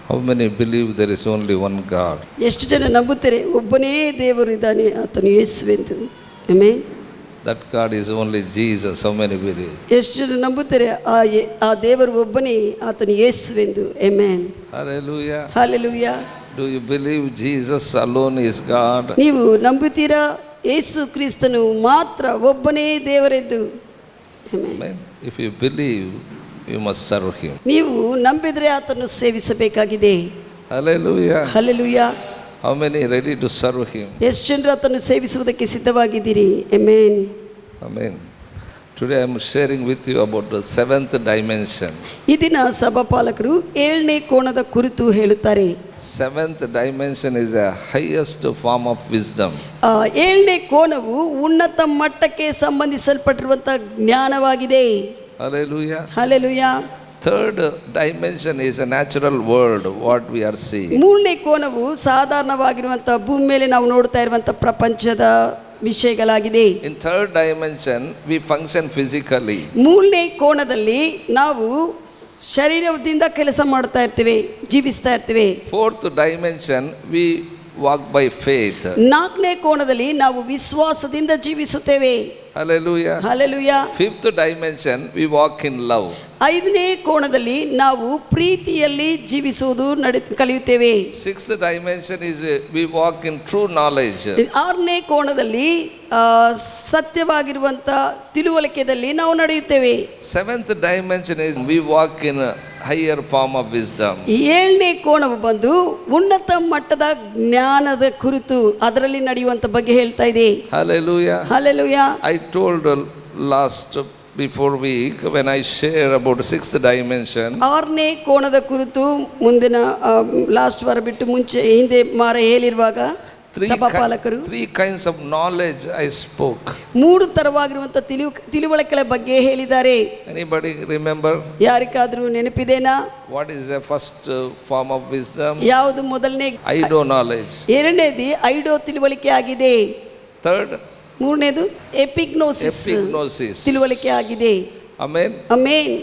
How many believe there is only one God? ಎಷ್ಟು ಜನ ನಂಬುತ್ತಾರೆ ಒಬ್ಬನೇ ದೇವರು ಇದ್ದಾನೆ, ಆತನು ಯೇಸುವೆಂದು? Amen. That God is only Jesus. How many believe? ಎಷ್ಟು ಜನ ನಂಬುತ್ತಾರೆ ಆ ದೇವರು ಒಬ್ಬನೇ, ಆತನು ಯೇಸುವೆಂದು? Amen. Hallelujah. Hallelujah. Do you believe Jesus alone is God? ನೀವು ನಂಬುತ್ತೀರಾ ಯೇಸು ಕ್ರಿಸ್ತನು ಮಾತ್ರ ಒಬ್ಬನೇ ದೇವರೆಂದು? Amen. If you believe, you must serve him. ನೀವು ನಂಬಿದರೆ ಆತನು ಸೇವಿಸಬೇಕಾಗಿದೆ. Hallelujah. Hallelujah. How many ready to serve him? ಎಷ್ಟು ಜನರು ಆತನು ಸೇವಿಸುವುದಕ್ಕೆ ಸಿದ್ಧವಾಗಿದ್ದೀರಿ? Amen. Amen. Today I am sharing with you about the seventh dimension. ಈ ದಿನ ಸಭಾಪಾಲಕರು 7ನೇ ಕೋಣದ ಕುರಿತು ಹೇಳುತ್ತಾರೆ. Seventh dimension is the highest form of wisdom. 7ನೇ ಕೋಣವು ಉನ್ನತ ಮಟ್ಟಕ್ಕೆ ಸಂಬಂಧಿಸಲ್ಪಟ್ಟಿರುವಂತಹ ಜ್ಞಾನವಾಗಿದೆ. Hallelujah. Hallelujah. Third dimension is a natural world, what we are seeing. 3ನೇ ಕೋಣವು ಸಾಧಾರಣವಾಗಿರುವಂತಹ ಭೂಮಿ ಮೇಲೆ ನಾವು ನೋಡ್ತಾ ಇರುವಂತಹ ಪ್ರಪಂಚದ ವಿಷಯಗಳಾಗಿದೆ. In third dimension we function physically. 3ನೇ ಕೋಣದಲ್ಲಿ ನಾವು ಶರೀರದಿಂದ ಕೆಲಸ ಮಾಡ್ತಾ ಇರ್ತೇವೆ, ಜೀವಿಸ್ತಾ ಇರ್ತೇವೆ. Fourth dimension we walk by faith. 4ನೇ ಕೋಣದಲ್ಲಿ ನಾವು ವಿಶ್ವಾಸದಿಂದ ಜೀವಿಸುತ್ತೇವೆ. Hallelujah. Hallelujah. Fifth dimension we walk in love. 5ನೇ ಕೋಣದಲ್ಲಿ ನಾವು ಪ್ರೀತಿಯಲ್ಲಿ ಜೀವಿಸುವುದು ಕಲಿಯುತ್ತೇವೆ. Sixth dimension is we walk in true knowledge. 6ನೇ ಕೋಣದಲ್ಲಿ ಸತ್ಯವಾಗಿರುವಂತ ತಿಳುವಳಿಕೆಯಲ್ಲಿ ನಾವು ನಡೆಯುತ್ತೇವೆ. Seventh dimension is we walk in a higher form of wisdom. 7ನೇ ಕೋಣವು ಬಂದು ಉನ್ನತ ಮಟ್ಟದ ಜ್ಞಾನದ ಕುರಿತು ಅದರಲ್ಲಿ ನಡೆಯುವಂತ ಬಗ್ಗೆ ಹೇಳ್ತಾ ಇದೆ. Hallelujah. Hallelujah. I told last before week when I share about sixth dimension. 6ನೇ ಕೋಣದ ಕುರಿತು ಮುಂದಿನ ಲಾಸ್ಟ್ ವಾರ ಬಿಟ್ಟು ಮುಂಚೆ ಹಿಂದೆ ಮಾರ ಹೇಳಿರುವಾಗ ಸಭಾಪಾಲಕರು three kinds of knowledge I spoke. 3 ತರವಾಗಿರುವಂತ ತಿಳುವಳಿಕೆಗಳ ಬಗ್ಗೆ ಹೇಳಿದ್ದಾರೆ. Anybody remember? ಯಾರಿಗಾದರೂ ನೆನಪಿದೆನಾ? What is the first form of wisdom? ಯಾವುದು ಮೊದಲನೇ? ಐಡೋ knowledge. 2ನೇದು ಐಡೋ ತಿಳುವಳಿಕೆ ಆಗಿದೆ. Third? 3ನೇದು ಎಪಿಗ್ನೋಸಿಸ್ ತಿಳುವಳಿಕೆ ಆಗಿದೆ. Amen. Amen.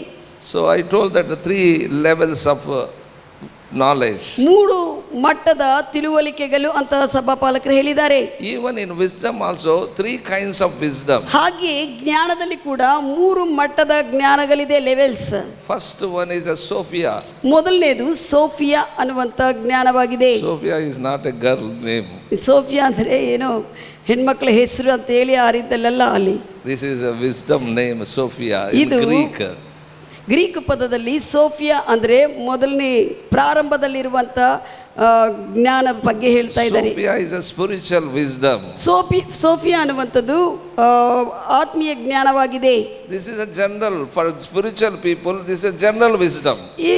So I told that the 3 levels of knowledge. 3 ಮಟ್ಟದ ತಿಳುವಳಿಕೆಗಳು ಅಂತ ಸಭಾಪಾಲಕರು ಹೇಳಿದ್ದಾರೆ. Even in wisdom also 3 kinds of wisdom. ಹಾಗೆ ಜ್ಞಾನದಲ್ಲಿ ಕೂಡ 3 ಮಟ್ಟದ ಜ್ಞಾನಗಳಿದೆ, levels. First one is a Sophia. ಮೊದಲನೇದು ಸೋಫಿಯಾ ಅನ್ನುವಂತ ಜ್ಞಾನವಾಗಿದೆ. Sophia is not a girl name. Sophia ಅಂದ್ರೆ ಏನೋ ಹೆಣ್ಮಕ್ಳ ಹೆಸರು ಅಂತ ಹೇಳಿ ಆರಿದ್ದಲ್ಲ ಅಲ್ಲಿ. This is a wisdom name, Sophia in Greek. Greek ಪದದಲ್ಲಿ ಸೋಫಿಯಾ ಅಂದ್ರೆ ಮೊದಲನೇ ಪ್ರಾರಂಭದಲ್ಲಿರುವಂತ ಜ್ಞಾನ ಬಗ್ಗೆ ಹೇಳ್ತಾ ಇದ್ದಾರೆ. Sophia is a spiritual wisdom. Sophia ಅನ್ನುವಂಥದ್ದು ಆತ್ಮೀಯ ಜ್ಞಾನವಾಗಿದೆ. This is a general for spiritual people. This is a general wisdom. ಈ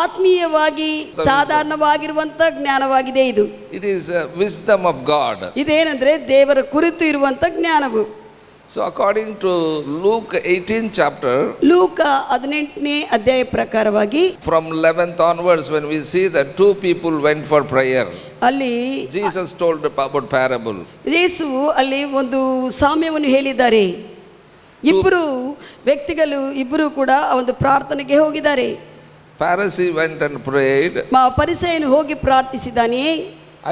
ಆತ್ಮೀಯವಾಗಿ ಸಾಧಾರಣವಾಗಿರುವಂತ ಜ್ಞಾನವಾಗಿದೆ ಇದು. It is a wisdom of God. ಇದೇನೆಂದ್ರೆ ದೇವರ ಕುರಿತು ಇರುವಂತ ಜ್ಞಾನವು. So according to Luke 18th chapter, ಲೂಕ 18ನೇ ಅಧ್ಯಾಯ ಪ್ರಕಾರವಾಗಿ from 11th onwards when we see that 2 people went for prayer, ಅಲ್ಲಿ Jesus told about parable. ಯೇಸು ಅಲ್ಲಿ ಒಂದು ಸಾಮ್ಯವನ್ನು ಹೇಳಿದ್ದಾರೆ. ಇಬ್ಬರು ವ್ಯಕ್ತಿಗಳು ಇಬ್ಬರು ಕೂಡ ಒಂದು ಪ್ರಾರ್ಥನೆಗೆ ಹೋಗಿದ್ದಾರೆ. Pharisee went and prayed. ಫರಿಸಾಯನು ಹೋಗಿ ಪ್ರಾರ್ಥಿಸಿದ್ದಾನೆ.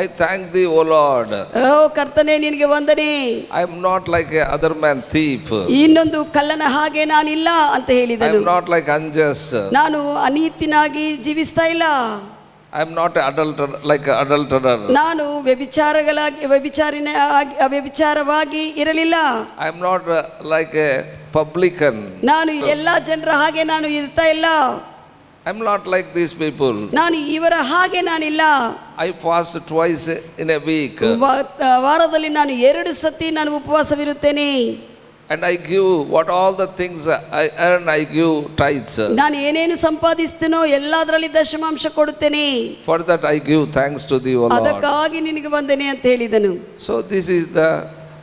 I thank thee, O Lord. ಓ ಕರ್ತನೇ ನಿನಗೆ ವಂದನೆ. I am not like a other man thief. ಇನ್ನೊಂದು ಕಳ್ಳನ ಹಾಗೆ ನಾನಿಲ್ಲ ಅಂತ ಹೇಳಿದನು. I am not like unjust. ನಾನು ಅನೀತಿನಾಗಿ ಜೀವಿಸ್ತಾ ಇಲ್ಲ. I am not like an adulterer. ನಾನು ವ್ಯಭಿಚಾರವಾಗಿ ಇರಲಿಲ್ಲ. I am not like a publican. ನಾನು ಎಲ್ಲಾ ಜನರ ಹಾಗೆ ನಾನು ಇರ್ತಾ ಇಲ್ಲ. I am not like these people. ನಾನು ಇವರ ಹಾಗೆ ನಾನಿಲ್ಲ. I fast twice in a week. ವಾರದಲ್ಲಿ ನಾನು 2 ಸತಿ ನಾನು ಉಪವಾಸವಿರುತ್ತೇನೆ. And I give what all the things I earn, I give tithes. ನಾನು ಏನೇನು ಸಂಪಾದಿಸ್ತೇನೋ ಎಲ್ಲದರಲ್ಲಿ ದಶಮಾಂಶ ಕೊಡುತ್ತೇನೆ. For that I give thanks to thee, O Lord. ಅದಕ್ಕಾಗಿ ನಿನಗೆ ವಂದನೆ ಅಂತ ಹೇಳಿದನು. So this is the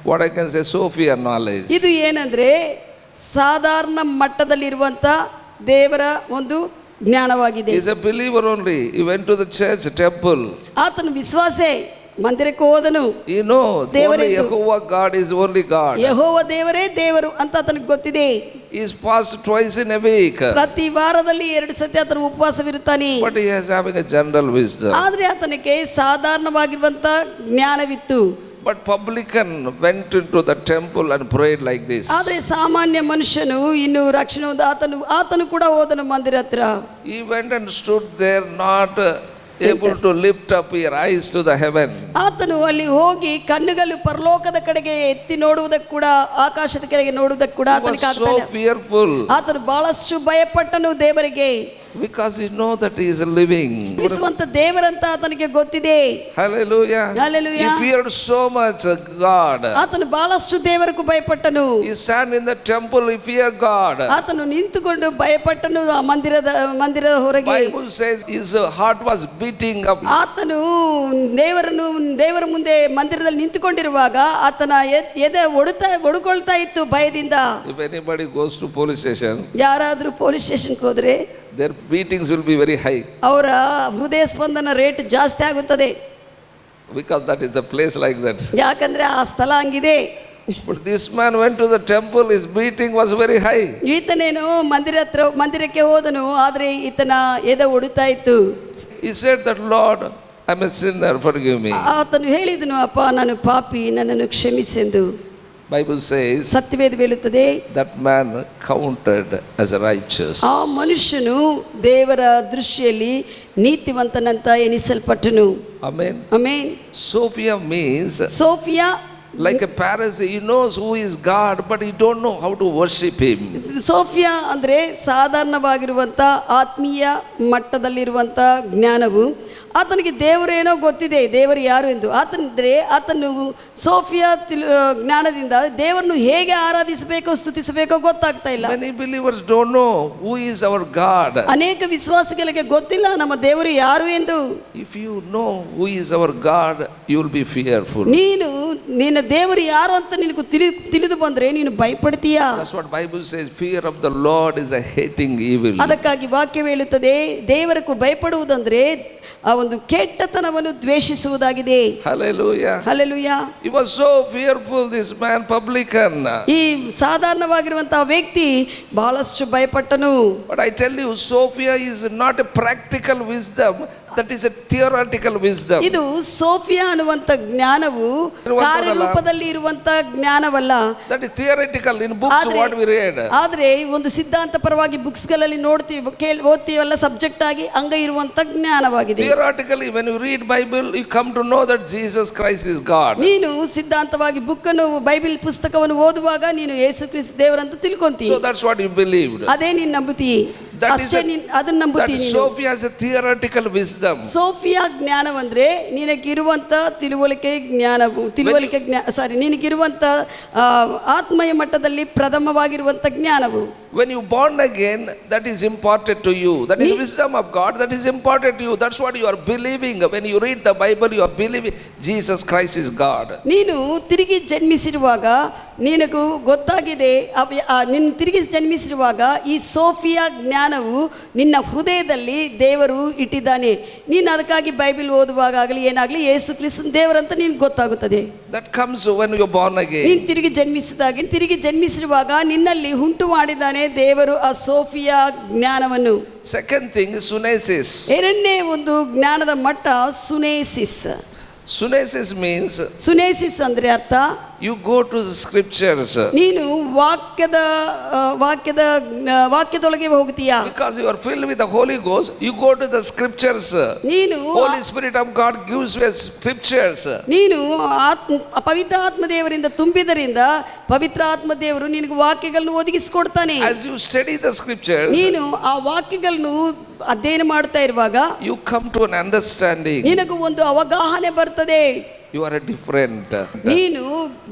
what I can say Sophia knowledge. ಇದು ಏನಂದ್ರೆ ಸಾಧಾರಣ ಮಟ್ಟದಲ್ಲಿರುವಂತ ದೇವರ ಒಂದು ಜ್ಞಾನವಾಗಿದೆ. He is a believer only. He went to the church temple. ಆತನು ವಿಶ್ವಾಸೆ, ಮಂದಿರಕ್ಕೆ ಹೋದನು. You know, only ದೇವರೆಂದು. Jehovah God is only God. ಯೆಹೋವ ದೇವರೇ ದೇವರು ಅಂತ ಆತನಿಗೆ ಗೊತ್ತಿದೆ. He is fasted twice in a week. ಪ್ರತಿ ವಾರದಲ್ಲಿ 2 ಸತಿ ಆತನು ಉಪವಾಸವಿರುತ್ತಾನೆ. But he is having a general wisdom. ಆದ್ರೆ ಆತನಿಗೆ ಸಾಧಾರಣವಾಗಿರುವಂತ ಜ್ಞಾನವಿತ್ತು. But publican went into the temple and prayed like this. ಆದ್ರೆ ಸಾಮಾನ್ಯ ಮನುಷ್ಯನು ಇನ್ನು ರಕ್ಷಣೆ ಆತನು ಕೂಡ ಹೋದನು ಮಂದಿರ ಹತ್ರ. He went and stood there, not able to lift up his eyes to the heaven. ಆತನು ಅಲ್ಲಿ ಹೋಗಿ ಕಣ್ಣುಗಳು ಪರಲೋಕದ ಕಡೆಗೆ ಎತ್ತಿ ನೋಡುವುದಕ್ಕೆ ಕೂಡ, ಆಕಾಶದ ಕಡೆಗೆ ನೋಡುವುದಕ್ಕೆ ಕೂಡ He was ಆತನಿಗೆ so ಆಗ್ತಾನೆ. fearful ಆತನು ಬಹಳಷ್ಟು ಭಯಪಟ್ಟನು ದೇವರಿಗೆ. because he know that he is living. ವಿಶ್ವಂತ ದೇವರಂತ ಆತನಿಗೆ ಗೊತ್ತಿದೆ. Hallelujah. Hallelujah. He feared so much God. ಆತನು ಬಹಳಷ್ಟು ದೇವರಿಗೂ ಭಯಪಟ್ಟನು. He stand in the temple, he fear God. ಆತನು ನಿಂತುಕೊಂಡು ಭಯಪಟ್ಟನು ಆ ಮಂದಿರದ ಹೊರಗೆ. Bible says his heart was beating up. ಆತನು ದೇವರ ಮುಂದೆ ಮಂದಿರದಲ್ಲಿ ನಿಂತುಕೊಂಡಿರುವಾಗ ಆತನ ಎದೆ ಒಡ್ಕೊಳ್ತಾ ಇತ್ತು ಭಯದಿಂದ. If anybody goes to police station, ಯಾರಾದ್ರೂ ಪೊಲೀಸ್ ಸ್ಟೇಷನ್ಗೆ ಹೋದ್ರೆ their beatings will be very high ಅವರ ಹೃದಯ ಸ್ಪಂದನ ರೇಟ್ ಜಾಸ್ತಿ ಆಗುತ್ತದೆ. because that is a place like that. ಯಾಕಂದ್ರೆ ಆ ಸ್ಥಳ ಹಂಗಿದೆ. But this man went to the temple, his beating was very high. ಈತನೇನು ಮಂದಿರಕ್ಕೆ ಹೋದನು, ಆದ್ರೆ ಈತನ ಎದೆ ಒಡುತ್ತಾ ಇತ್ತು. He said that, Lord, I'm a sinner, forgive me. ಆತನು ಹೇಳಿದನು, ಅಪ್ಪ ನಾನು ಪಾಪಿ, ನನ್ನನ್ನು ಕ್ಷಮಿಸೆಂದು. Bible says ಸತ್ಯವೇದ ಹೇಳುತ್ತದೆ, that man counted as righteous. ಆ ಮನುಷ್ಯನು ದೇವರ ದೃಷ್ಟಿಯಲ್ಲಿ ನೀತಿವಂತನಂತ ಎನಿಸಲ್ಪಟ್ಟನು. Amen. Amen. Sophia means Sophia like a Pharisee, he knows who is God, but he don't know how to worship him. Sophia ಅಂದ್ರೆ ಸಾಧಾರಣವಾಗಿರುವಂತ ಆತ್ಮೀಯ ಮಟ್ಟದಲ್ಲಿರುವಂತ ಜ್ಞಾನವು. ಆತನಿಗೆ ದೇವರೇನೋ ಗೊತ್ತಿದೆ, ದೇವರು ಯಾರು ಎಂದು. ಆತನು ಸೋಫಿಯಾ ಜ್ಞಾನದಿಂದ ದೇವರನ್ನು ಹೇಗೆ ಆರಾಧಿಸಬೇಕೋ ಸ್ತುತಿಸಬೇಕೋ ಗೊತ್ತಾಗ್ತಾ ಇಲ್ಲ. Many believers don't know who is our God. ಅನೇಕ ವಿಶ್ವಾಸಿಗಳಿಗೆ ಗೊತ್ತಿಲ್ಲ ನಮ್ಮ ದೇವರು ಯಾರು ಎಂದು. If you know who is our God, you will be fearful. ನಿನ್ನ ದೇವರು ಯಾರು ಅಂತ ನಿನಗೆ ತಿಳಿದು ಬಂದ್ರೆ ನೀನು ಭಯಪಡ್ತೀಯ. That's what Bible says, fear of the Lord is a hating evil. ಅದಕ್ಕಾಗಿ ವಾಕ್ಯ ಹೇಳುತ್ತದೆ, ದೇವರಕ್ಕೂ ಭಯಪಡುವುದಂದ್ರೆ ಆ ಒಂದು ಕೆಟ್ಟತನವನ್ನು ದ್ವೇಷಿಸುವುದಾಗಿದೆ. Hallelujah. Hallelujah. He was so fearful, this man, publican. ಈ ಸಾಧಾರಣವಾಗಿರುವಂತಹ ವ್ಯಕ್ತಿ ಬಹಳಷ್ಟು ಭಯಪಟ್ಟನು. But I tell you, Sophia is not a practical wisdom, that is a theoretical wisdom. ಇದು Sophia ಅನ್ನುವಂತ ಜ್ಞಾನವು ಕಾರ್ಯರೂಪದಲ್ಲಿ ಇರುವಂತ ಜ್ಞಾನವಲ್ಲ. That is theoretical in books what we read. ಆದ್ರೆ ಒಂದು ಸಿದ್ಧಾಂತ ಪರವಾಗಿ ಬುಕ್ಸ್ ಗಳಲ್ಲಿ ನೋಡ್ತೀವಿ, ಓದ್ತೀವಲ್ಲ, ಸಬ್ಜೆಕ್ಟ್ ಆಗಿ ಹಂಗ ಇರುವಂತ ಜ್ಞಾನವಾಗಿದೆ. Theoretically, when you read Bible, you come to know that Jesus Christ is God. ನೀನು ಸಿದ್ಧಾಂತವಾಗಿ ಬುಕ್ ಅನ್ನು, ಬೈಬಲ್ ಪುಸ್ತಕವನ್ನು ಓದುವಾಗ ನೀನು Yesu Krista ದೇವರಂತ ತಿಳ್ಕೊಂತೀಯ. So that's what you believed. ಅದೇ ನೀನು ನಂಬುತ್ತಿ, ಅಷ್ಟೇ ಅದನ್ನ ನಂಬುತ್ತಿ. Sophia has a theoretical wisdom. Sophia ಜ್ಞಾನವಂದ್ರೆ ನಿನಗಿರುವಂತ ನಿನಗಿರುವಂತ ಆತ್ಮೀಯ ಮಟ್ಟದಲ್ಲಿ ಪ್ರಥಮವಾಗಿರುವಂತ ಜ್ಞಾನವು. When you born again, that is imparted to you. That is wisdom of God, that is imparted to you. That's what you are believing. When you read the Bible, you are believing Jesus Christ is God. ನೀನು ತಿರುಗಿ ಜನ್ಮಿಸಿರುವಾಗ ನಿನಗೂ ಗೊತ್ತಾಗಿದೆ, ನಿನ್ನ ತಿರುಗಿ ಜನ್ಮಿಸಿರುವಾಗ ಈ Sophia ಜ್ಞಾನವು ನಿನ್ನ ಹೃದಯದಲ್ಲಿ ದೇವರು ಇಟ್ಟಿದ್ದಾನೆ. ನೀನು ಅದಕ್ಕಾಗಿ ಬೈಬಲ್ ಓದುವಾಗ ಆಗಲಿ ಏನಾಗಲಿ ಯೇಸು ಕ್ರಿಸ್ತನ ದೇವರಂತ ನಿನ್ಗೆ ಗೊತ್ತಾಗುತ್ತದೆ. That comes when you are born again. ನೀನು ತಿರುಗಿ ಜನ್ಮಿಸಿರುವಾಗ ನಿನ್ನಲ್ಲಿ ಉಂಟು ಮಾಡಿದ್ದಾನೆ ದೇವರು ಆ ಸೋಫಿಯಾ ಜ್ಞಾನವನ್ನು. Second thing is sunesis. ಎರಡನೇ ಒಂದು ಜ್ಞಾನದ ಮಟ್ಟ ಸುನೇಸಿಸ್. Sunesis means ಸುನೇಸಿಸ್ ಅಂದ್ರೆ ಅರ್ಥ, you go to the scriptures. ನೀನು ವಾಕ್ಯದೊಳಗೆ ಹೋಗ್ತೀಯಾ. Because you are filled with the Holy Ghost, you go to the scriptures. ನೀನು Holy Spirit of God gives you scriptures. ನೀನು ಪವಿತ್ರ ಆತ್ಮ ದೇವರಿಂದ ತುಂಬಿದರಿಂದ ಪವಿತ್ರ ಆತ್ಮ ದೇವರು ನಿನಗೆ ವಾಕ್ಯಗಳನ್ನು ಒದಗಿಸಿಕೊಡ್ತಾನೆ. As you study the scriptures, ನೀನು ಆ ವಾಕ್ಯಗಳನ್ನು ಅಧ್ಯಯನ ಮಾಡ್ತಾ ಇರುವಾಗ you come to an understanding. ನಿನಗೂ ಒಂದು ಅವಗಾಹನೆ ಬರ್ತದೆ. you are a different. ನೀನು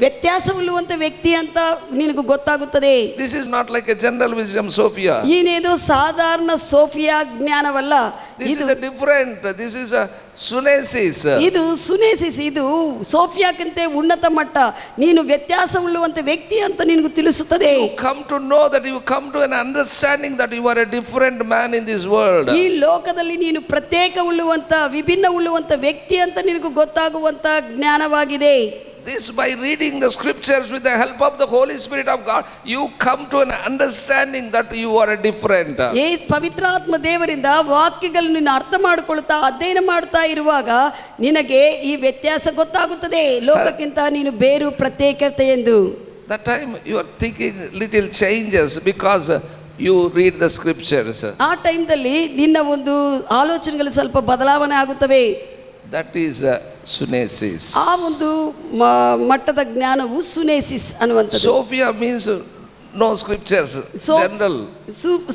ವ್ಯತ್ಯಾಸವಿಲ್ಲುವಂತ ವ್ಯಕ್ತಿ ಅಂತ ನಿನಗೆ ಗೊತ್ತಾಗುತ್ತದೆ. This is not like a general wisdom, Sophia. ಏನೇದು ಸಾಧಾರಣ ಸೋಫಿಯಾ ಜ್ಞಾನವಲ್ಲ. This is a different. This is a sunesis. ಇದು ಸುನೇಸಿಸ್, ಇದು ಸೋಫಿಯಾಕ್ಕಿಂತ ಉನ್ನತ ಮಟ್ಟ. ನೀನು ವ್ಯತ್ಯಾಸವುಳ್ಳುವಂತ ವ್ಯಕ್ತಿ ಅಂತ ನಿನಗೆ ತಿಳಿಸುತ್ತದೆ. You come to know that you come to an understanding that you are a different man in this world. ಈ ಲೋಕದಲ್ಲಿ ನೀನು ಪ್ರತ್ಯೇಕವುಳ್ಳುವಂತ ವಿಭಿನ್ನವುಳ್ಳುವಂತ ವ್ಯಕ್ತಿ ಅಂತ ನಿನಗೆ ಗೊತ್ತಾಗುವಂತ ಜ್ಞಾನವಾಗಿದೆ. This, by reading the scriptures with the help of the Holy Spirit of God, you come to an understanding that you are a different. ಈ ಪವಿತ್ರಾತ್ಮ ದೇವರಿಂದ ವಾಕ್ಯಗಳನ್ನು ನೀನು ಅರ್ಥ ಮಾಡಿಕೊಳ್ಳುತ್ತಾ ಅಧ್ಯಯನ ಮಾಡ್ತಾ ಇರುವಾಗ ನಿನಗೆ ಈ ವ್ಯತ್ಯಾಸ ಗೊತ್ತಾಗುತ್ತದೆ. ಲೋಕಕ್ಕಿಂತ ನೀನು ಬೇರು ಪ್ರತ್ಯೇಕತೆ ಎಂದು. That time you are thinking little changes because you read the scriptures. ಆ ಟೈಮ್ದಲ್ಲಿ ನಿನ್ನ ಒಂದು ಆಲೋಚನೆಗಳು ಸ್ವಲ್ಪ ಬದಲಾವಣೆ ಆಗುತ್ತವೆ. That is sunesis. ಆ ಒಂದು ಮಟ್ಟದ ಜ್ಞಾನವು ಸುನೇಸಿಸ್ ಅನ್ನುವಂಥದ್ದು. Sophia means no scriptures, general.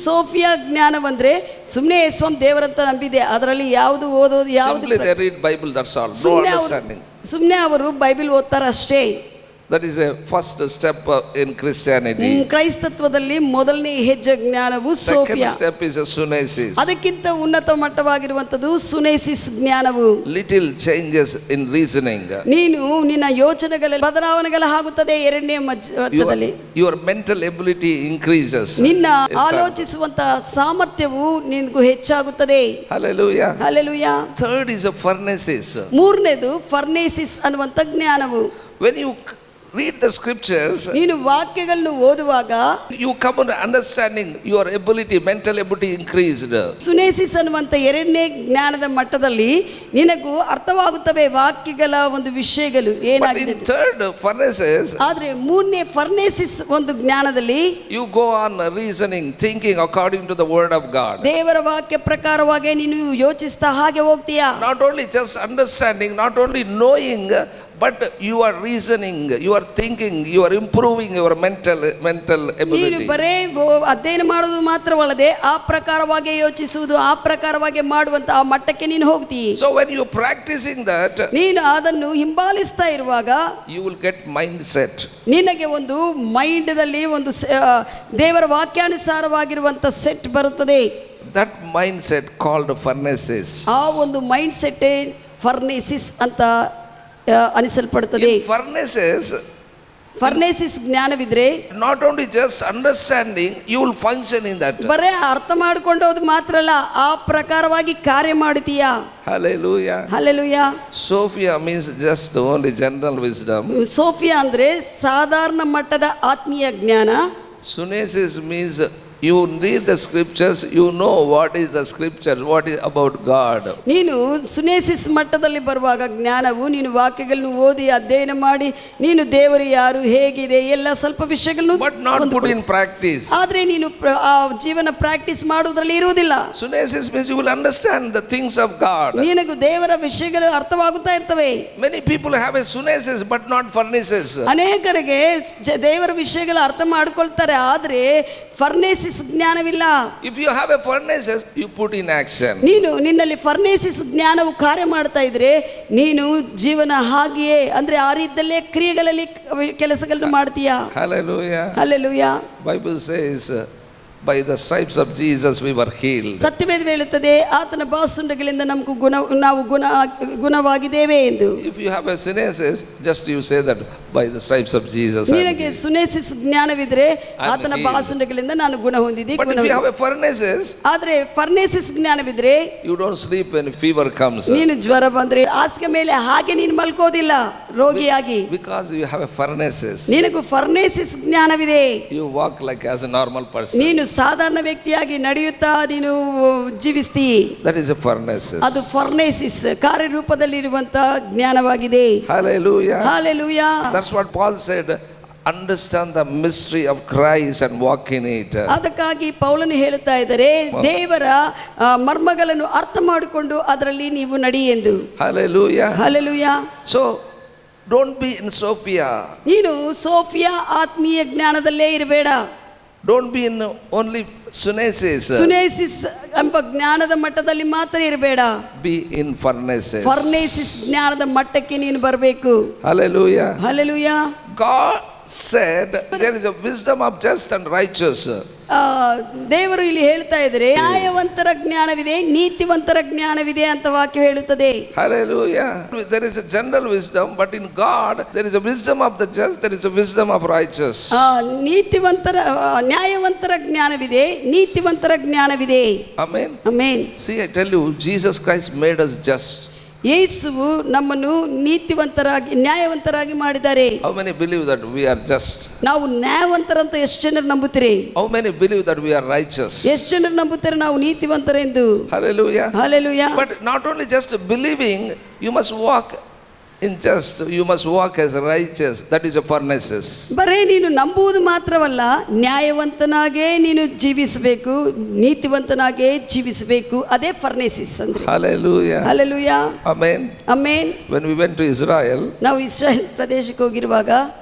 Sophia ಜ್ಞಾನವಂದ್ರೆ ಸುಮ್ಮನೆ ಯೇಸುವಂ ದೇವರಂತ ನಂಬಿದೆ, ಅದರಲ್ಲಿ ಯಾವುದು ಓದೋದು ಯಾವುದು. Simply they read Bible, that's all. No understanding. ಸುಮ್ಮನೆ ಅವರು ಬೈಬಲ್ ಓದ್ತಾರೆ ಅಷ್ಟೇ. That is a first step in Christianity. ಕ್ರೈಸ್ತತ್ವದಲ್ಲಿ ಮೊದಲನೇ ಹೆಜ್ಜೆ ಜ್ಞಾನವು Sophia. Second step is a sunesis. ಅದಕ್ಕಿಂತ ಉನ್ನತ ಮಟ್ಟವಾಗಿರುವಂತದ್ದು ಸುನೇಸಿಸ್ ಜ್ಞಾನವು. Little changes in reasoning. ನೀನು ನಿನ್ನ ಯೋಚನೆಗಳಲ್ಲಿ ಬದಲಾವಣೆಗಳು ಆಗುತ್ತದೆ. ಎರಡನೇ ಮಟ್ಟದಲ್ಲಿ your mental ability increases. ನಿನ್ನ ಆಲೋಚಿಸುವಂತ ಸಾಮರ್ಥ್ಯವು ನಿನಗೂ ಹೆಚ್ಚಾಗುತ್ತದೆ. Hallelujah. Hallelujah. Third is a furnaces. ಮೂರನೇದು ಫರ್ನೇಸಿಸ್ ಅನ್ನುವಂತ ಜ್ಞಾನವು. When you read the scriptures, ನೀನು ವಾಕ್ಯಗಳನ್ನು ಓದುವಾಗ you come to understanding your ability, mental ability increased. ಸುನೇಸಿಸ್ ಅನ್ನುವಂತ ಎರಡನೇ ಜ್ಞಾನದ ಮಟ್ಟದಲ್ಲಿ ನಿನಗೂ ಅರ್ಥವಾಗುತ್ತವೆ ವಾಕ್ಯಗಳ ಒಂದು ವಿಷಯಗಳು ಏನಾಗಿದೆ. But in third furnaces, ಆದ್ರೆ ಮೂರನೇ ಫರ್ನೇಸಿಸ್ ಒಂದು ಜ್ಞಾನದಲ್ಲಿ you go on reasoning, thinking according to the word of God. ದೇವರ ವಾಕ್ಯ ಪ್ರಕಾರವಾಗಿ ನೀನು ಯೋಚಿಸ್ತಾ ಹಾಗೆ ಹೋಗ್ತೀಯಾ. Not only just understanding, not only knowing, but you are reasoning, you are thinking, you are improving your mental ability. ನೀನು ಬರೇ ಅಧ್ಯಯನ ಮಾಡೋದು ಮಾತ್ರವಲ್ಲದೆ ಆ ಪ್ರಕಾರವಾಗಿ ಯೋಚಿಸುವುದು, ಆ ಪ್ರಕಾರವಾಗಿ ಮಾಡುವಂತ ಆ ಮಟ್ಟಕ್ಕೆ ನೀನು ಹೋಗ್ತೀಯ. So when you practicing that, ನೀನು ಅದನ್ನು ಹಿಂಬಾಲಿಸ್ತಾ ಇರುವಾಗ you will get mindset. ನಿನಗೆ ಒಂದು ಮೈಂಡ್ದಲ್ಲಿ ಒಂದು ದೇವರ ವಾಕ್ಯಾನುಸಾರವಾಗಿರುವಂತ ಸೆಟ್ ಬರುತ್ತದೆ. That mindset called furnaces. ಆ ಒಂದು ಮೈಂಡ್ ಸೆಟ್ ಫರ್ನೇಸಿಸ್ ಅಂತ ಅನಿಸಲ್ಪಡುತ್ತದೆ. ಫರ್ನೇಸಿಸ್ ಜ್ಞಾನವಿದ್ರೆ not only just understanding, you will function in that. ಬರೇ ಅರ್ಥ ಮಾಡಿಕೊಂಡೋದು ಮಾತ್ರ ಅಲ್ಲ, ಆ ಪ್ರಕಾರವಾಗಿ ಕಾರ್ಯ ಮಾಡುತ್ತೀಯಾ. Hallelujah. Hallelujah. Sophia means just only general wisdom. Sophia ಅಂದ್ರೆ ಸಾಧಾರಣ ಮಟ್ಟದ ಆತ್ಮೀಯ ಜ್ಞಾನ. Sunesis means you read the scriptures, you know what is the scripture, what is about God. ನೀನು ಸುನೇಸಿಸ್ ಮಟ್ಟದಲ್ಲಿ ಬರುವಾಗ ಜ್ಞಾನವು ನೀನು ವಾಕ್ಯಗಳನ್ನು ಓದಿ ಅಧ್ಯಯನ ಮಾಡಿ ನೀನು ದೇವರು ಯಾರು ಹೇಗಿದೆ ಎಲ್ಲ ಸ್ವಲ್ಪ ವಿಷಯಗಳನ್ನು but not put in practice. ಆದ್ರೆ ನೀನು ಆ ಜೀವನ ಪ್ರಾಕ್ಟೀಸ್ ಮಾಡುವುದರಲ್ಲಿ ಇರುವುದಿಲ್ಲ. Sunesis means you will understand the things of God. ನಿನಗೆ ದೇವರ ವಿಷಯಗಳು ಅರ್ಥವಾಗುತ್ತಾ ಇರ್ತವೆ. Many people have a sunesis but not furnaces. ಅನೇಕರಿಗೆ ದೇವರ ವಿಷಯಗಳು ಅರ್ಥ ಮಾಡ್ಕೊಳ್ತಾರೆ, ಆದ್ರೆ ಫರ್ನೇಸಿಸ್ ಜ್ಞಾನವಿಲ್ಲ. If you have a furnaces, you put in action. ನೀನು ನಿನ್ನಲ್ಲಿ ಫರ್ನೇಸಿಸ್ ಜ್ಞಾನವು ಕಾರ್ಯ ಮಾಡ್ತಾ ಇದ್ರೆ ನೀನು ಜೀವನ ಹಾಗೆಯೇ ಅಂದ್ರೆ ಆ ರೀತಿಯಲ್ಲೇ ಕ್ರಿಯೆಗಳಲ್ಲಿ ಕೆಲಸಗಳನ್ನು ಮಾಡ್ತೀಯಾ. Hallelujah. Hallelujah. Bible says by the stripes of Jesus we were healed. ಸತ್ಯವೇದ ಹೇಳುತ್ತದೆ ಆತನ ಬಾಸುಂಡಗಳಿಂದ ನಮಗೂ ನಾವು ಗುಣವಾಗಿದ್ದೇವೆ ಎಂದು. If you have a sunesis, just you say that by the stripes of Jesus. ನಿನಗೆ ಸುನೇಸಿಸ್ ಜ್ಞಾನವಿದ್ರೆ ಆತನ ಬಾಸುಂಡಗಳಿಂದ ನಾನು ಗುಣ ಹೊಂದಿದೆ. But if you have a furnaces, ಆದ್ರೆ ಫರ್ನೇಸಿಸ್ ಜ್ಞಾನವಿದ್ರೆ you don't sleep when fever comes. ನೀನು ಜ್ವರ ಬಂದ್ರೆ ಹಾಸಿಗೆ ಮೇಲೆ ಹಾಗೆ ನೀನು ಮಲ್ಕೋದಿಲ್ಲ ರೋಗಿಯಾಗಿ. Because you have a furnaces. ನಿನಗೂ ಫರ್ನೇಸಿಸ್ ಜ್ಞಾನವಿದೆ. You walk like as a normal person. ನೀನು ಸಾಧಾರಣ ವ್ಯಕ್ತಿಯಾಗಿ ನಡೆಯುತ್ತಾ ನೀನು ಜೀವಿಸ್ತೀ. That is a furnaces. ಅದು ಫರ್ನೇಸಿಸ್ ಕಾರ್ಯರೂಪದಲ್ಲಿರುವಂತ ಜ್ಞಾನವಾಗಿದೆ. Hallelujah. Hallelujah. That's what Paul said. Understand the mystery of Christ and walk in it. ಅದಕ್ಕಾಗಿ ಪೌಲನು ಹೇಳುತ್ತಾ ಇದ್ದಾರೆ ದೇವರ ಮರ್ಮಗಳನ್ನು ಅರ್ಥ ಮಾಡಿಕೊಂಡು ಅದರಲ್ಲಿ ನೀವು ನಡಿ ಎಂದು. Hallelujah. Hallelujah. So don't be in Sophia. ನೀನು ಸೋಫಿಯಾ ಆತ್ಮೀಯ ಜ್ಞಾನದಲ್ಲೇ ಇರಬೇಡ. Don't be in only sunesis. ಸುನೇಸಿಸ್ ಎಂಬ ಜ್ಞಾನದ ಮಟ್ಟದಲ್ಲಿ ಮಾತ್ರ ಇರಬೇಡ. Be in furnaces. ಫರ್ನೇಸಿಸ್ ಜ್ಞಾನದ ಮಟ್ಟಕ್ಕೆ ನೀನು ಬರಬೇಕು. Hallelujah. Hallelujah. God said there is a wisdom of just and righteous. ದೇವರು ಇಲ್ಲಿ ಹೇಳ್ತಾ ಇದ್ದಾರೆ, ನ್ಯಾಯವಂತರ ಜ್ಞಾನವಿದೆ, ನೀತಿವಂತರ ಜ್ಞಾನವಿದೆ ಅಂತ ವಾಕ್ಯ ಹೇಳುತ್ತದೆ. Hallelujah. There is a general wisdom, but in God there is a wisdom of the just, there is a wisdom of righteous. ನ್ಯಾಯವಂತರ ಜ್ಞಾನವಿದೆ, ನೀತಿವಂತರ ಜ್ಞಾನವಿದೆ. Amen. Amen. See, I tell you, Jesus Christ made us just. ಯೇಸುವು ನಮ್ಮನ್ನು ನೀತಿವಂತರಾಗಿ ನ್ಯಾಯವಂತರಾಗಿ ಮಾಡಿದ್ದಾರೆ. How many believe that we are just? ನಾವು ನ್ಯಾಯವಂತರಂತ ಎಷ್ಟು ಜನರು ನಂಬುತ್ತೀರಿ? How many believe that we are righteous? ಎಷ್ಟು ಜನರು ನಂಬುತ್ತಾರೆ ನಾವು ನೀತಿವಂತರೆಂದು? Hallelujah. Hallelujah. But not only just believing, you must walk in just, you must walk as righteous. That is a furnaces. ಬರೇ ನೀನು ನಂಬುವುದು ಮಾತ್ರವಲ್ಲ, ನ್ಯಾಯವಂತನಾಗೇ ನೀನು ಜೀವಿಸಬೇಕು, ನೀತಿವಂತನಾಗೇ ಜೀವಿಸಬೇಕು. ಅದೇ ಫರ್ನೇಸಿಸ್ ಅಂದ್ರೆ. Hallelujah. Hallelujah. Amen. Amen. When we went to Israel, ನಾವು ಇಸ್ರಾಯೇಲ್ ಪ್ರದೇಶಕ್ಕೆ ಹೋಗಿರುವಾಗ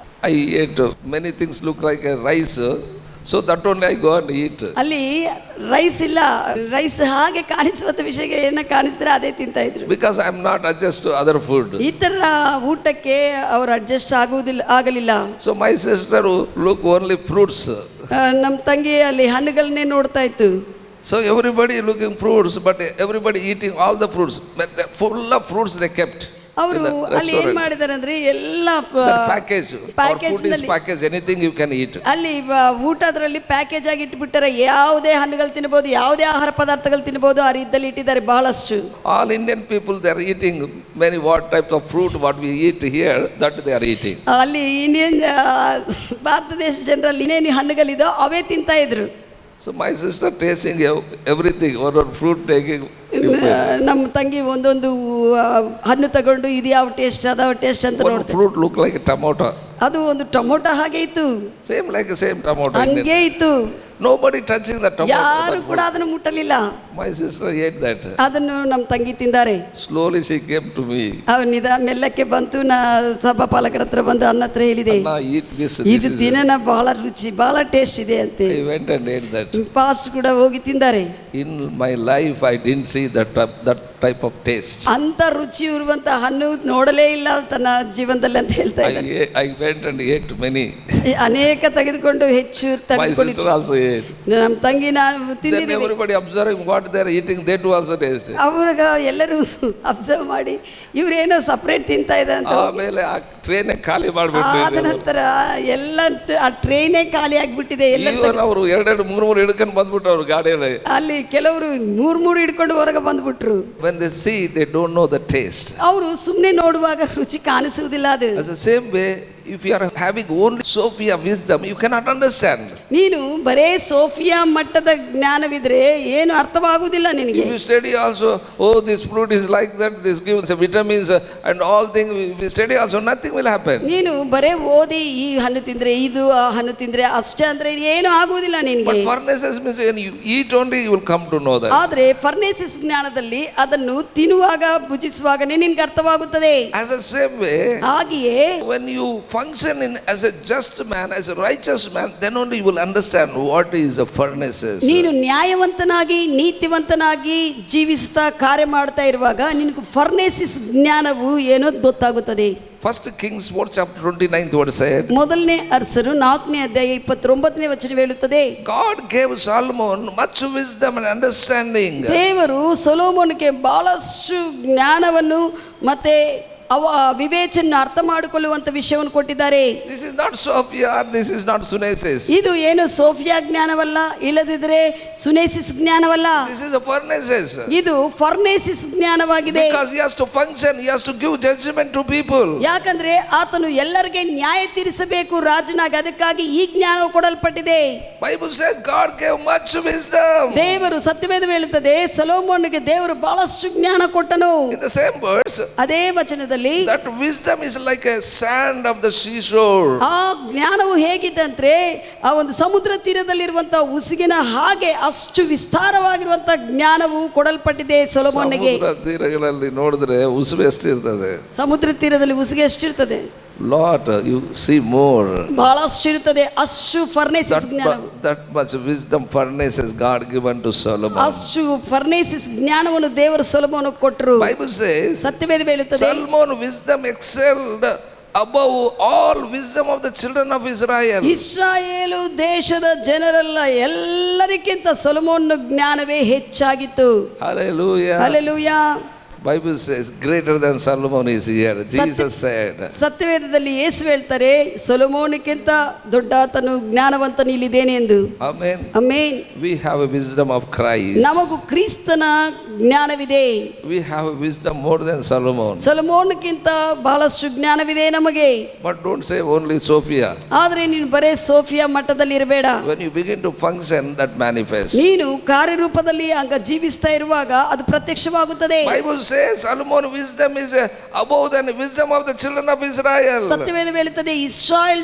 I ate many things look like a rice, so that only I go and eat. ಅಲ್ಲಿ ರೈಸ್ ಇಲ್ಲ, ರೈಸ್ ಹಾಗೆ ಕಾಣಿಸುವಂತ ವಿಷಯ ಕಾಣಿಸಿದ್ರೆ ಅದೇ ತಿಂತಾ ಇದ್ರು. Because I am not adjust to other food. ಇತರ ಊಟಕ್ಕೆ ಅವರು ಅಡ್ಜಸ್ಟ್ ಆಗಲಿಲ್ಲ. So my sister look only fruits. ನಮ್ಮ ತಂಗಿ ಅಲ್ಲಿ ಹಣ್ಣುಗಳನ್ನೇ ನೋಡ್ತಾ ಇತ್ತು. So everybody looking fruits, but everybody eating all the fruits. Full of fruits they kept. ಅವರು ಅಲ್ಲಿ ಏನ್ ಮಾಡಿದಾರೆ ಅಂದ್ರೆ ಎಲ್ಲ package package anything you can eat. ಅಲ್ಲಿ ಊಟ ಅದರಲ್ಲಿ ಪ್ಯಾಕೇಜ್ ಆಗಿ ಇಟ್ಬಿಟ್ಟಾರೆ. ಯಾವುದೇ ಹಣ್ಣುಗಳು ತಿನ್ನಬಹುದು, ಯಾವುದೇ ಆಹಾರ ಪದಾರ್ಥಗಳು ತಿನ್ನಬಹುದು, ಆ ರೀತಿಯಲ್ಲಿ ಇಟ್ಟಿದ್ದಾರೆ ಬಹಳಷ್ಟು. All Indian people they are eating many what types of fruit what we eat here that they are eating. ಅಲ್ಲಿ ಇಂಡಿಯನ್ ಭಾರತ ದೇಶ ಜನರಲ್ಲಿ ಏನೇನು ಹಣ್ಣುಗಳಿದೋ ಅವೇ ತಿಂತಾ ಇದ್ರು. So my sister tasting everything, one fruit taking. ನಮ್ಮ ತಂಗಿ ಒಂದೊಂದು ಹಣ್ಣು ತಗೊಂಡು ಇದು ಯಾವ ಟೇಸ್ಟ್ ಅದಾವ ಟೇಸ್ಟ್ ಅಂತ ನೋಡ್ತಾರೆ. Fruit look like tomato. ಅದು ಒಂದು ಟೊಮೊಟೊ ಹಾಗೆ ಇತ್ತು. ಸೇಮ್ ಲೈಕ್ ಸೇಮ್ ಟೊಮೊಟೊ ಹಂಗೆ ಇತ್ತು. Nobody touching the tomato. ಯಾರು ಕೂಡ ಅದನ್ನು ಮುಟ್ಟಲಿಲ್ಲ. My sister ate that. ಅದನ್ನು ನಮ್ಮ ತಂಗಿ ತಿಂದಾರೆ. Slowly she came to me. ಅವನಿದ ಮೆಲ್ಲಕ್ಕೆ ಬಂತು. ನಾ ಸಭಾ ಪಾಲಕರ ಹತ್ರ ಬಂದು ಅನ್ನ ಹತ್ರ ಹೇಳಿದೆ, ಇದು ತಿನ್ನನ ಬಹಳ ರುಚಿ, ಬಹಳ ಟೇಸ್ಟ್ ಇದೆ ಅಂತ. I went and ate that. Fast ಕೂಡ ಹೋಗಿ ತಿಂದಾರೆ. In my life I didn't see that type of taste. ಅಂತ ರುಚಿ ಇರುವಂತ ಹಣ್ಣು ನೋಡಲೇ ಇಲ್ಲ ತನ್ನ ಜೀವನದಲ್ಲಿ ಅಂತ ಹೇಳ್ತಾ ಇದ್ದಾರೆ. I went and ate many. ಅನೇಕ ತೆಗೆದುಕೊಂಡು ಹೆಚ್ಚು ತೆಗೆದುಕೊಂಡು. My sister also ate. ನಮ್ಮ ತಂಗಿ ನಾನು ತಿಂದಿದ್ದೀನಿ. Everybody observing what they are eating, they too also tasted. ಅವ್ರಿಗೆ ಎಲ್ಲರೂ ಅಬ್ಸರ್ವ್ ಮಾಡಿ ಇವರೇನೋ ಸಪ್ರೇಟ್ ತಿಂತಾ ಇದೆ ಅಂತ. ಆಮೇಲೆ ಆ ಟ್ರೈನ್ ಖಾಲಿ ಮಾಡಿಬಿಟ್ಟು ಆದ ನಂತರ ಎಲ್ಲ ಆ ಟ್ರೈನೇ ಖಾಲಿ ಆಗಿಬಿಟ್ಟಿದೆ. ಅವರು 2-3 ಹಿಡ್ಕೊಂಡು ಬಂದ್ಬಿಟ್ರು ಅವ್ರು ಗಾಡಿಯಲ್ಲಿ. ಅಲ್ಲಿ ಕೆಲವರು 3 ಹಿಡ್ಕೊಂಡು ಹೊರಗೆ ಬಂದ್ಬಿಟ್ರು. When they see, they don't know the taste. ಅವರು ಸುಮ್ಮನೆ ನೋಡುವಾಗ ರುಚಿ ಕಾಣಿಸುವುದಿಲ್ಲ. ಅದು as the same way, if you are having only Sophia wisdom, you cannot understand. ನೀನು ಬರೇ ಸೋಫಿಯಾ ಮಟ್ಟದ ಜ್ಞಾನವಿದ್ರೆ ಏನು ಅರ್ಥವಾಗುವುದಿಲ್ಲ ನಿನಗೆ. If you study also, oh this fruit is like that, this gives vitamins and all things, if you study also nothing will happen. ನೀನು ಬರೇ ಓದಿ ಈ ಹಣ್ಣು ತಿಂದ್ರೆ ಇದು, ಆ ಹಣ್ಣು ತಿಂದ್ರೆ ಅಷ್ಟೇ ಅಂದ್ರೆ ಏನು ಆಗುವುದಿಲ್ಲ ನಿನಗೆ. But furnaces means when you eat only you will come to know that. ಆದ್ರೆ ಫರ್ನೇಸಿಸ್ ಜ್ಞಾನದಲ್ಲಿ ಅದನ್ನು ತಿನ್ನುವಾಗ ಭುಜಿಸುವಾಗನೇ ನಿನಗೆ ಅರ್ಥವಾಗುತ್ತದೆ. As the same way, ಹಾಗೆಯೇ when you function in as a just man, as a righteous man, then only you will understand what is a furnaces. ನೀನು ನ್ಯಾಯವಂತನಾಗಿ ನೀತಿವಂತನಾಗಿ ಜೀವಿಸ್ತಾ ಕಾರ್ಯ ಮಾಡ್ತಾ ಇರುವಾಗ ನಿನಗೆ ಫರ್ನೇಸಿಸ್ ಜ್ಞಾನವು ಏನೋ ಗೊತ್ತಾಗುತ್ತದೆ. First Kings 4 chapter 29 what said. ಮೊದಲನೇ ಅರಸರು 4ನೇ ಅಧ್ಯಾಯ 29ನೇ ವಚನ ಹೇಳುತ್ತದೆ, God gave Solomon much wisdom and understanding. ದೇವರು ಸೊಲೊಮೋನನಿಗೆ ಬಹಳಷ್ಟು ಜ್ಞಾನವನ್ನು ಮತ್ತೆ ವಿವೇಚನೆ ಅರ್ಥ ಮಾಡಿಕೊಳ್ಳುವಂತ ವಿಷಯವನ್ನು ಕೊಟ್ಟಿದ್ದಾರೆ. This is not Sophia, this is not Sunesis. ಇದು ಏನು ಸೋಫಿಯಾ ಜ್ಞಾನವಲ್ಲ, ಇಲ್ಲದಿದ್ರೆ ಸುನೇಸಿಸ್ ಜ್ಞಾನವಲ್ಲ. This is a furnaces. ಇದು ಫರ್ನೇಸಿಸ್ ಜ್ಞಾನವಾಗಿದೆ. Because he has to function, he has to give judgment to people. ಯಾಕಂದ್ರೆ ಆತನು ಎಲ್ಲರಿಗೆ ನ್ಯಾಯ ತೀರಿಸಬೇಕು ರಾಜನಾಗಿ, ಅದಕ್ಕಾಗಿ ಈ ಜ್ಞಾನವು ಕೊಡಲ್ಪಟ್ಟಿದೆ. Bible says God gave much wisdom. ದೇವರು ಸತ್ಯವೇದ ಹೇಳುತ್ತದೆ ಸೊಲೊಮೋನನಿಗೆ ದೇವರು ಬಹಳಷ್ಟು ಜ್ಞಾನ ಕೊಟ್ಟನು. In the same verse, ಅದೇ ವಚನದಲ್ಲಿ that wisdom is like a sand of the seashore. ಆ ಜ್ಞಾನವು ಹೇಗಿದಂದ್ರೆ ಆ ಒಂದು ಸಮುದ್ರ ತೀರದಲ್ಲಿರುವಂತಹ ಉಸುಗಿನ ಹಾಗೆ ಅಷ್ಟು ವಿಸ್ತಾರವಾಗಿರುವಂತಹ ಜ್ಞಾನವು ಕೊಡಲ್ಪಟ್ಟಿದೆ ಸೊಲೊಮೋನನಿಗೆ. ಸಮುದ್ರ ತೀರಗಳಲ್ಲಿ ನೋಡಿದ್ರೆ ಉಸುಬು ಎಷ್ಟಿರ್ತದೆ. ಸಮುದ್ರ ತೀರದಲ್ಲಿ ಉಸುಗೆ ಎಷ್ಟಿರ್ತದೆ. Lord, you see more. ಬಹಳಷ್ಟು ಇರುತ್ತದೆ, ಅಷ್ಟು ಫರ್ನೇಸಿಸ್ ಜ್ಞಾನವು, That much wisdom furnaces God given to Solomon. ಅಷ್ಟು ಫರ್ನೇಸಿಸ್ ಜ್ಞಾನವನ್ನು ದೇವರು ಸೊಲೊಮೋನನಿಗೆ ಕೊಟ್ಟರು. Bible says ಸತ್ಯವೇದ ಹೇಳುತ್ತದೆ, Solomon wisdom excelled above all wisdom of the children of Israel. ಇಸ್ರಾಯೇಲು ದೇಶದ ಜನರೆಲ್ಲ ಎಲ್ಲರಿಗಿಂತ ಸೊಲೊಮೋನನ ಜ್ಞಾನವೇ ಹೆಚ್ಚಾಗಿತ್ತು. Hallelujah. Hallelujah. Bible says greater than Solomon is here. Jesus said. ಸತ್ಯವೇದದಲ್ಲಿ ಯೇಸು ಹೇಳ್ತಾರೆ, ಸೊಲೊಮೋನಕ್ಕಿಂತ ದೊಡ್ಡಾತನು ಜ್ಞಾನವಂತನು ಇಲ್ಲಿದ್ದೇನೆ ಎಂದು. Amen. Amen. We have a wisdom of Christ. ನಮಗೂ ಕ್ರಿಸ್ತನ ಜ್ಞಾನವಿದೆ. We have a wisdom more than Solomon. ಸೊಲೊಮೋನಕ್ಕಿಂತ ಬಹಳಷ್ಟು ಜ್ಞಾನವಿದೆ ನಮಗೆ. But don't say only Sophia. ಆದರೆ ನೀನು ಬರೇ ಸೋಫಿಯಾ ಮಟ್ಟದಲ್ಲಿ ಇರಬೇಡ. When you begin to function, that manifests. ನೀನು ಕಾರ್ಯರೂಪದಲ್ಲಿ ಆಗ ಜೀವಿಸ್ತಾ ಇರುವಾಗ ಅದು ಪ್ರತ್ಯಕ್ಷವಾಗುತ್ತದೆ. Bible says Solomon wisdom is above than the wisdom of the children of Israel. ಸತ್ಯವೇದ ಹೇಳುತ್ತದೆ, ಇಸ್ರಾಯೇಲ್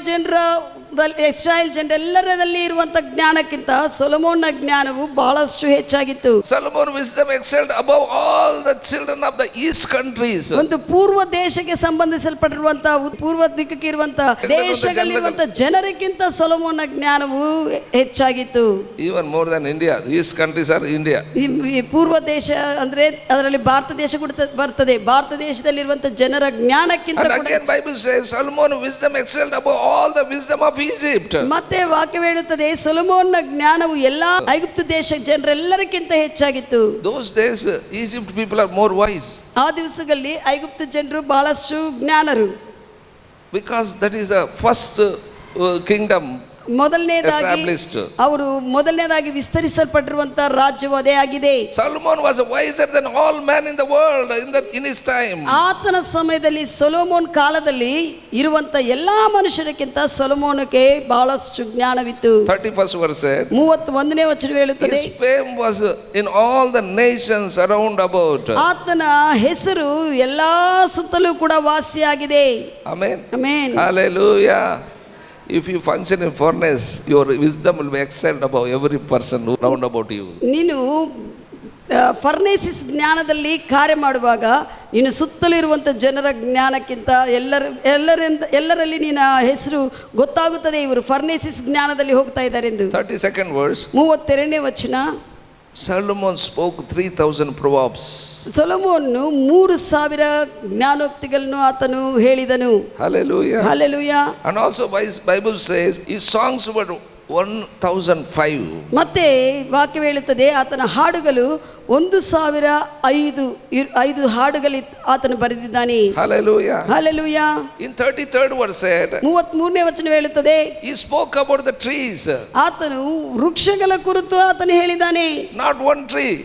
ಜನರೆಲ್ಲರಲ್ಲಿ ಇರುವಂತ ಜ್ಞಾನಕ್ಕಿಂತ ಸೊಲೊಮೋನನ ಜ್ಞಾನವು ಬಹಳಷ್ಟು ಹೆಚ್ಚಾಗಿತ್ತು. Solomon wisdom excelled above all the children of the east countries. ಒಂದು ಪೂರ್ವ ದೇಶಕ್ಕೆ ಸಂಬಂಧಿಸಲ್ಪಟ್ಟಿರುವಂತ ಪೂರ್ವ ದಿಕ್ಕಕ್ಕೆ ಇರುವಂತ ದೇಶದಲ್ಲಿರುವಂತ ಜನರಿಗಿಂತ ಸೊಲೊಮೋನನ ಜ್ಞಾನವು ಹೆಚ್ಚಾಗಿತ್ತು. Even more than India. The east countries are India. ಈ ಪೂರ್ವ ದೇಶ ಅಂದ್ರೆ ಅದರಲ್ಲಿ ಭಾರತ ದೇಶ ಕೂಡ ಬರ್ತದೆ. ಭಾರತ ದೇಶದಲ್ಲಿರುವಂತ ಜನರ ಜ್ಞಾನಕ್ಕಿಂತ And again Bible says Solomon wisdom excelled above all the wisdom of Egypt. ಮತ್ತೆ ವಾಕ್ಯ ಹೇಳುತ್ತದೆ, ಸೊಲೊಮೋನನ ಜ್ಞಾನವು ಎಲ್ಲಾ ಐಗುಪ್ತ ದೇಶ ಜನರೆಲ್ಲರಿಗಿಂತ ಹೆಚ್ಚಾಗಿತ್ತು. Those days Egypt people are more wise. ಆ ದಿವಸಗಳಲ್ಲಿ ಐಗುಪ್ತ ಜನರು ಬಹಳಷ್ಟು ಜ್ಞಾನರು. Because that is the first kingdom established. ಅವರು ಮೊದಲನೇದಾಗಿ ವಿಸ್ತರಿಸಲ್ಪಟ್ಟಿರುವಂತ ರಾಜ್ಯವು ಅದೇ ಆಗಿದೆ. Solomon was wiser than all men in the world in his time. ಆತನ ಸಮಯದಲ್ಲಿ ಸೊಲೊಮೋನ್ ಕಾಲದಲ್ಲಿ ಇರುವಂತ ಎಲ್ಲಾ ಮನುಷ್ಯರಿಗಿಂತ ಸೊಲೊಮೋನಕ್ಕೆ ಬಹಳಷ್ಟು ಜ್ಞಾನವಿತ್ತು. 31st verse said, 31ನೇ ವಚನ ಹೇಳುತ್ತದೆ, his fame was in all the nations around about. ಆತನ ಹೆಸರು ಎಲ್ಲಾ ಸುತ್ತಲೂ ಕೂಡ ವಾಸಿಯಾಗಿದೆ. Amen. Amen. Hallelujah. If you function in furnace, your wisdom will be excelled above every person round about you. ನೀನು ಫರ್ನೇಸಿಸ್ ಜ್ಞಾನದಲ್ಲಿ ಕಾರ್ಯ ಮಾಡುವಾಗ ನೀನು ಸುತ್ತಲಿರುವಂಥ ಜನರ ಜ್ಞಾನಕ್ಕಿಂತ ಎಲ್ಲರಲ್ಲಿ ನಿನ್ನ ಹೆಸರು ಗೊತ್ತಾಗುತ್ತದೆ, ಇವರು ಫರ್ನೇಸಿಸ್ ಜ್ಞಾನದಲ್ಲಿ ಹೋಗ್ತಾ ಇದ್ದಾರೆ ಎಂದು. 32nd verse. 32ನೇ ವಚನ, Solomon spoke 3000 proverbs. ಸೊಲೊಮೋನನು 3000 ಜ್ಞಾನೋಕ್ತಿಗಳನ್ನು ಆತನು ಹೇಳಿದನು. Hallelujah. Hallelujah. And also Bible says his songs were 1005. ಮತ್ತೆ ವಾಕ್ಯ ಹೇಳುತ್ತದೆ, ಆತನ ಹಾಡುಗಳು 1005 ಹಾಡುಗಳು ಆತನು ಬರೆದಿದ್ದಾನೆ. Hallelujah. Hallelujah. In 33rd verse said, 33ನೇ ವಚನ ಹೇಳುತ್ತದೆ, he spoke about the trees. ಆತನು ವೃಕ್ಷಗಳ ಕುರಿತು ಆತನು ಹೇಳಿದ್ದಾನೆ. Not one tree.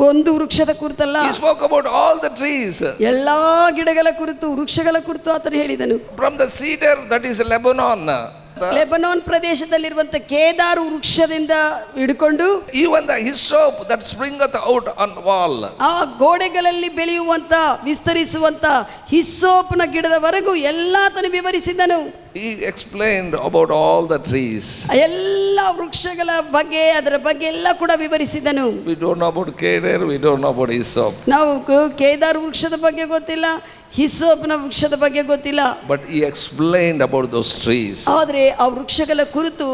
ಒಂದು ವೃಕ್ಷದ ಕುರಿತಲ್ಲ, he spoke about all the trees. ಎಲ್ಲಾ ಗಿಡಗಳ ಕುರಿತು, ವೃಕ್ಷಗಳ ಕುರಿತು ಆತನು ಹೇಳಿದನು. From the cedar that is Lebanon, Lebanon ಪ್ರದೇಶದಲ್ಲಿರುವಂತ ಕೇದಾರು ವೃಕ್ಷದಿಂದ ಹಿಡ್ಕೊಂಡು even the hyssop that springeth out on wall, ಆ ಗೋಡೆಗಳಲ್ಲಿ ಬೆಳೆಯುವಂತ ವಿಸ್ತರಿಸುವಂತ ಹಿಸ್ಸೋಪ್ನ ಗಿಡದವರೆಗೂ ಎಲ್ಲಾ ಆತನು ವಿವರಿಸಿದನು. he explained about all the trees. ಎಲ್ಲ ವೃಕ್ಷಗಳ ಬಗ್ಗೆ, ಅದರ ಬಗ್ಗೆ ಎಲ್ಲ ಕೂಡ ವಿವರಿಸಿದನು. We don't know about cedar, we don't know about hyssop. ನಾವು ಕೇದಾರು ವೃಕ್ಷದ ಬಗ್ಗೆ ಗೊತ್ತಿಲ್ಲ, ಹಿಸ್ಸೋಪ್ನ ವೃಕ್ಷದ ಬಗ್ಗೆ ಗೊತ್ತಿಲ್ಲ. But he explained about those trees. ಆದರೆ ಆ ವೃಕ್ಷಗಳ ಕುರಿತು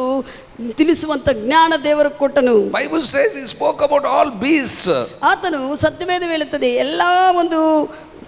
ತಿಳಿಸುವಂತ ಜ್ಞಾನ ದೇವರು ಕೊಟ್ಟನು. Bible says he spoke about all beasts. ಆತನು ಸತ್ಯವೇದ ಹೇಳುತ್ತದೆ ಎಲ್ಲಾ ಒಂದು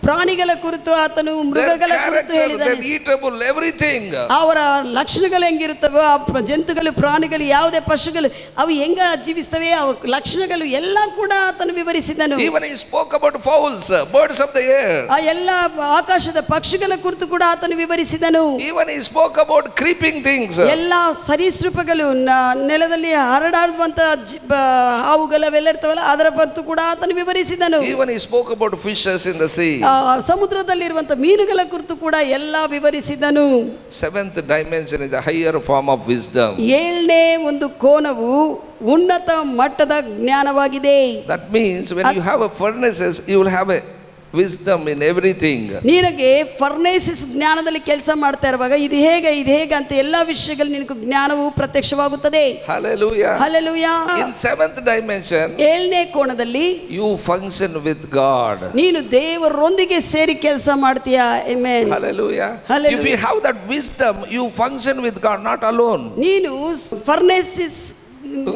ಪ್ರಾಣಿಗಳ ಕುರಿತು, ಆತನು ಮೃಗಗಳ ಕುರಿತು ಹೇಳಿದ್ದಾನೆ. eatable everything. ಅವರ ಲಕ್ಷಣಗಳು ಹೆಂಗಿರುತ್ತವೆ, ಆ ಜಂತುಗಳು, ಪ್ರಾಣಿಗಳು, ಯಾವುದೇ ಪಶುಗಳು ಅವು ಹೆಂಗ ಜೀವಿಸ್ತವೆ, ಅವ ಲಕ್ಷಣಗಳು ಎಲ್ಲ ಕೂಡ ಆತನು ವಿವರಿಸಿದನು. Even he spoke about fowls, birds of the air. ಆ ಎಲ್ಲ ಆಕಾಶದ ಪಕ್ಷಿಗಳ ಕುರಿತು ಕೂಡ ಆತನು ವಿವರಿಸಿದನು. Even he spoke about creeping things. ಎಲ್ಲ ಸರೀಸೃಪಗಳು, ನೆಲದಲ್ಲಿ ಹರಡಾಡುವಂತ ಹಾವುಗಳೆಲ್ಲ ಇರ್ತವಲ್ಲ, ಅದರ ಕುರಿತು ಕೂಡ ಆತನು ವಿವರಿಸಿದನು. Even he spoke about fishes in the sea. ಸಮುದ್ರದಲ್ಲಿರುವಂತ ಮೀನುಗಳ ಕುರಿತು ಕೂಡ ಎಲ್ಲ ವಿವರಿಸಿದನು. 7th dimension is a higher form of wisdom. 7ನೇ ಒಂದು ಕೋನವು ಉನ್ನತ ಮಟ್ಟದ ಜ್ಞಾನವಾಗಿದೆ. That means when you have a furnaces, you will have a wisdom in everything. ನಿನಗೆ ಫರ್ನೇಸಿಸ್ ಜ್ಞಾನದಲ್ಲಿ ಕೆಲಸ ಮಾಡ್ತಾ ಇರುವಾಗ ಇದು ಹೇಗೆ ಅಂತ ಎಲ್ಲ ವಿಷಯಗಳು ನಿನಗೆ ಜ್ಞಾನವು ಪ್ರತ್ಯಕ್ಷವಾಗುತ್ತದೆ. Hallelujah. Hallelujah. In seventh dimension, 7ನೇ ಕೋಣದಲ್ಲಿ you function with God. ನೀನು ದೇವರೊಂದಿಗೆ ಸೇರಿ ಕೆಲಸ ಮಾಡ್ತೀಯಾ. Amen. Hallelujah. Hallelujah. If you have that wisdom, you function with God, not alone. ನೀನು ಫರ್ನೇಸಿಸ್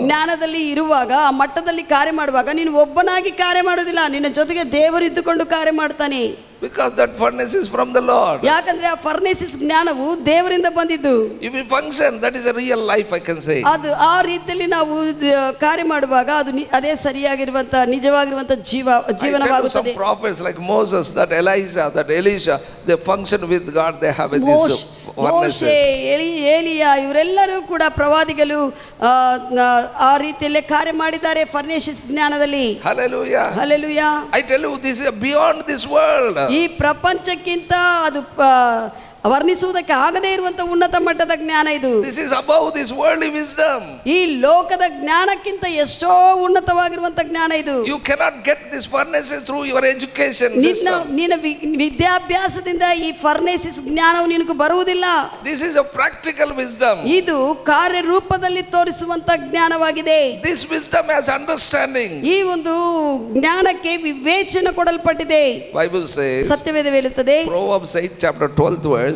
ಜ್ಞಾನದಲ್ಲಿ ಇರುವಾಗ, ಆ ಮಟ್ಟದಲ್ಲಿ ಕಾರ್ಯ ಮಾಡುವಾಗ ನೀನು ಒಬ್ಬನಾಗಿ ಕಾರ್ಯ ಮಾಡೋದಿಲ್ಲ, ನಿನ್ನ ಜೊತೆಗೆ ದೇವರು ಇದ್ದುಕೊಂಡು ಕಾರ್ಯ ಮಾಡ್ತಾನೆ. Because that furnace is from the Lord. ಯಾಕಂದ್ರೆ ಆ ಫರ್ನೇಸಿಸ್ ಜ್ಞಾನವು ದೇವರಿಂದ ಬಂದಿದ್ದು. If we function, that is a real life, I can say. ಅದು ಆ ರೀತಿಯಲ್ಲಿ ನಾವು ಕಾರ್ಯ ಮಾಡುವಾಗ ಅದು ಅದೇ ಸರಿಯಾಗಿರುವಂತ ನಿಜವಾಗಿರುವಂತ ಜೀವನವಾಗುತ್ತದೆ. Some prophets like Moses, that Elijah, that Elisha, they function with God, they have this ಮೋಶೆ, ಏಲಿಯ ಇವರೆಲ್ಲರೂ ಕೂಡ ಪ್ರವಾದಿಗಳು ಆ ರೀತಿಯಲ್ಲೇ ಕಾರ್ಯ ಮಾಡಿದ್ದಾರೆ ಫರ್ನೇಸಿಸ್ ಜ್ಞಾನದಲ್ಲಿ. Hallelujah. Hallelujah. I tell you, this is beyond this world. ಈ ಪ್ರಪಂಚಕ್ಕಿಂತ ಅದು ವರ್ಣಿಸುವುದಕ್ಕೆ ಆಗದೇ ಇರುವಂತ ಉನ್ನತ ಮಟ್ಟದ ಜ್ಞಾನ ಇದು. This is above this worldly wisdom. ಈ ಲೋಕದ ಜ್ಞಾನಕ್ಕಿಂತ ಎಷ್ಟೋ ಉನ್ನತವಾಗಿರುವಂತ ಜ್ಞಾನ ಇದು. You cannot get this furnaces through your education system. ನಿನ್ನ ವಿದ್ಯಾಭ್ಯಾಸದಿಂದ ಈ ಫರ್ನೇಸಿಸ್ ಜ್ಞಾನವು ನಿನಗೆ ಬರುವುದಿಲ್ಲ. This is a practical wisdom. ಇದು ಕಾರ್ಯರೂಪದಲ್ಲಿ ತೋರಿಸುವಂತ ಜ್ಞಾನವಾಗಿದೆ. This wisdom has understanding. ಈ ಒಂದು ಜ್ಞಾನಕ್ಕೆ ವಿವೇಚನೆ ಕೊಡಲ್ಪಟ್ಟಿದೆ. Bible says, ಸತ್ಯವೇದ ಹೇಳುತ್ತದೆ, Proverbs 8 chapter 12th verse,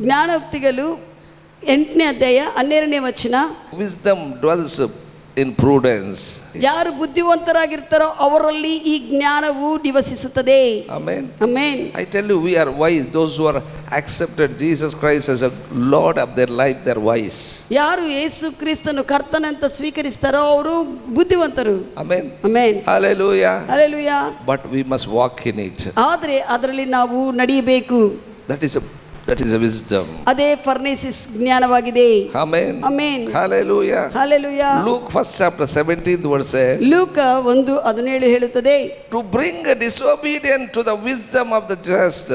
ಜ್ಞಾನೋಕ್ತಿಗಳು 8ನೇ ಅಧ್ಯಾಯ 12ನೇ ವಚನ, wisdom dwells in prudence. ಯಾರು ಬುದ್ಧಿವಂತರಾಗಿರ್ತಾರೋ ಅವರಲ್ಲಿ ಈ ಜ್ಞಾನವು ನಿವಸಿಸುತ್ತದೆ. Amen. Amen. I tell you, we are wise. Those who are accepted Jesus Christ as a Lord of their life, they are wise. ಯಾರು ಯೇಸು ಕ್ರಿಸ್ತನು ಕರ್ತನಂತ ಸ್ವೀಕರಿಸ್ತಾರೋ ಅವರು ಬುದ್ಧಿವಂತರು. Amen. Amen. Hallelujah. Hallelujah. But we must walk in it. ಆದರೆ ಅದರಲ್ಲಿ ನಾವು ನಡೆಯಬೇಕು. That is a wisdom. ಅದೇ ಫರ್ನೇಸಿಸ್ ಜ್ಞಾನವಾಗಿದೆ. Amen. Amen. Hallelujah. Hallelujah. Luke 1st chapter 17th verse says, ಲೂಕ 1:17 ಹೇಳುತ್ತದೆ, to bring a disobedient to the wisdom of the just.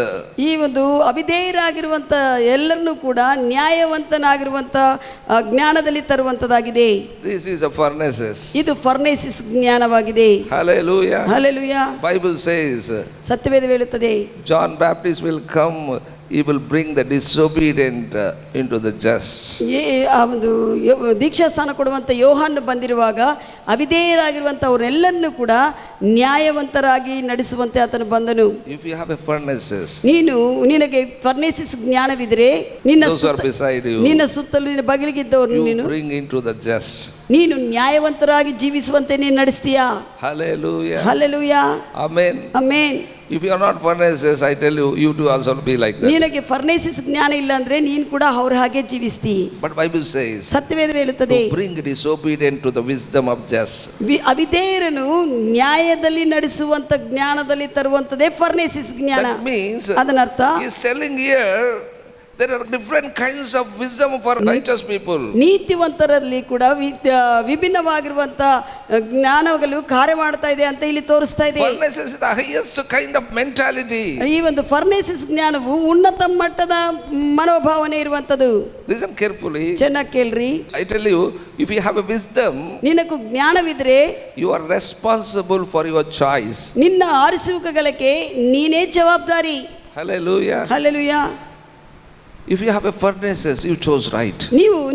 ಈ ಒಂದು ಅವಿಧೇಯರಾಗಿರುವಂತ ಎಲ್ಲರನ್ನೂ ಕೂಡ ನ್ಯಾಯವಂತನಾಗಿರುವಂತ ಜ್ಞಾನದಲ್ಲಿ ತರುವಂತದಾಗಿದೆ. This is a furnaces. ಇದು ಫರ್ನೇಸಿಸ್ ಜ್ಞಾನವಾಗಿದೆ. Hallelujah. ಹಲ್ಲೆಲೂಯಾ. Bible says, ಸತ್ಯವೇದ ಹೇಳುತ್ತದೆ, John Baptist will come, he will bring the disobedient into the just. ಆ ಒಂದು ದೀಕ್ಷಾ ಸ್ಥಾನ ಕೊಡುವಂತ ಯೋಹಾನ ಬಂದಿರುವಾಗ ಅವಿಧೇಯರಾಗಿರುವಂತವರೆಲ್ಲರನ್ನೂ ಕೂಡ ನ್ಯಾಯವಂತರಾಗಿ ನಡೆಸುವಂತೆ ಆತನು ಬಂದನು. If you have a furnaces, ನಿನಗೆ ಫರ್ನೇಸಿಸ್ ಜ್ಞಾನವಿದ್ರೆ those are beside you, ನಿನ್ನ ಸುತ್ತಲೂ ನಿನ್ನ ಬಗಲಿಗಿದ್ದವರು you bring into the just. ನೀನು ನ್ಯಾಯವಂತರಾಗಿ ಜೀವಿಸುವಂತೆ ನೀನು ನಡೆಸ್ತೀಯಾ. Hallelujah. Hallelujah. Amen. Amen. If you are not furnaces, I tell you, you too also be like that. ನಿನಗೆ ಫರ್ನೇಸಿಸ್ ಜ್ಞಾನ ಇಲ್ಲ ಅಂದ್ರೆ ನೀನು ಕೂಡ ಅವ್ರ ಹಾಗೆ ಜೀವಿಸ್ತಿ. But Bible says, ಸತ್ಯವೇದ ಹೇಳುತ್ತದೆ, to bring disobedient to the wisdom of just. ಅವಿಧೇಯರನ್ನು ನ್ಯಾಯದಲ್ಲಿ ನಡೆಸುವಂತ ಜ್ಞಾನದಲ್ಲಿ ತರುವಂತದೇ ಫರ್ನೇಸಿಸ್ ಜ್ಞಾನ. That means, ಅದನ್ನರ್ಥ he is telling here, there are different kinds of wisdom for righteous people. ನೀತಿವಂತರಲ್ಲಿ ಕೂಡ ವಿಭಿನ್ನವಾಗಿರುವಂತ ಜ್ಞಾನಗಳು ಕಾರ್ಯ ಮಾಡ್ತಾ ಇದೆ ಅಂತ ಇಲ್ಲಿ ತೋರಿಸ್ತಾ ಇದೆ. Furnaces is the highest kind of mentality. ಈ ಒಂದು ಫರ್ನೇಸಿಸ್ ಜ್ಞಾನವು ಉನ್ನತ ಮಟ್ಟದ ಮನೋಭಾವನೆ ಇರುವಂತದ್ದು. Listen carefully. ಚೆನ್ನಾಗಿ ಕೇಳ್ರಿ. I tell you, if you have a wisdom, ನಿನಗೂ ಜ್ಞಾನವಿದ್ರೆ you are responsible for your choice. ನಿನ್ನ ಆರಿಸುವಿಕೆಗಳಿಗೆ ನೀನೇ ಜವಾಬ್ದಾರಿ. Hallelujah. Hallelujah. If you have a furnaces, you chose right.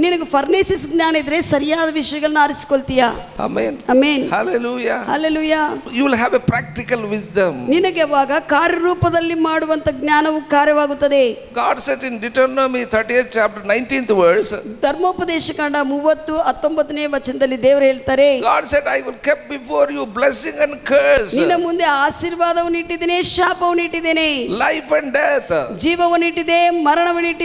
ನಿನಗೆ ಫರ್ನೇಸಿಸ್ ಜ್ಞಾನ ಇದ್ರೆ ಸರಿಯಾದ ವಿಷಯಗಳನ್ನ ಆರಿಸಿಕೊಳ್ತೀಯಾ. Amen. Amen. Hallelujah. Hallelujah. You will have a practical wisdom. ನಿನಗೆ ಅವಾಗ ಕಾರ್ಯರೂಪದಲ್ಲಿ ಮಾಡುವಂತ ಜ್ಞಾನವು ಕಾರ್ಯವಾಗುತ್ತದೆ. God said in Deuteronomy 30th chapter 19th verse, ಧರ್ಮೋಪದೇಶ ಕಾಂಡ 30:19ನೇ ವಚನದಲ್ಲಿ ದೇವರು ಹೇಳ್ತಾರೆ, God said, I will keep before you blessing and curse, ನಿನ್ನ ಮುಂದೆ ಆಶೀರ್ವಾದವನ್ನು ಇಟ್ಟಿದ್ದೇನೆ, ಶಾಪವನ್ನು ಇಟ್ಟಿದ್ದೇನೆ, life and death. ಜೀವವನ್ನು ಇಟ್ಟಿದೆ, ಮರಣವನ್ನು ಇಟ್ಟಿದೆ.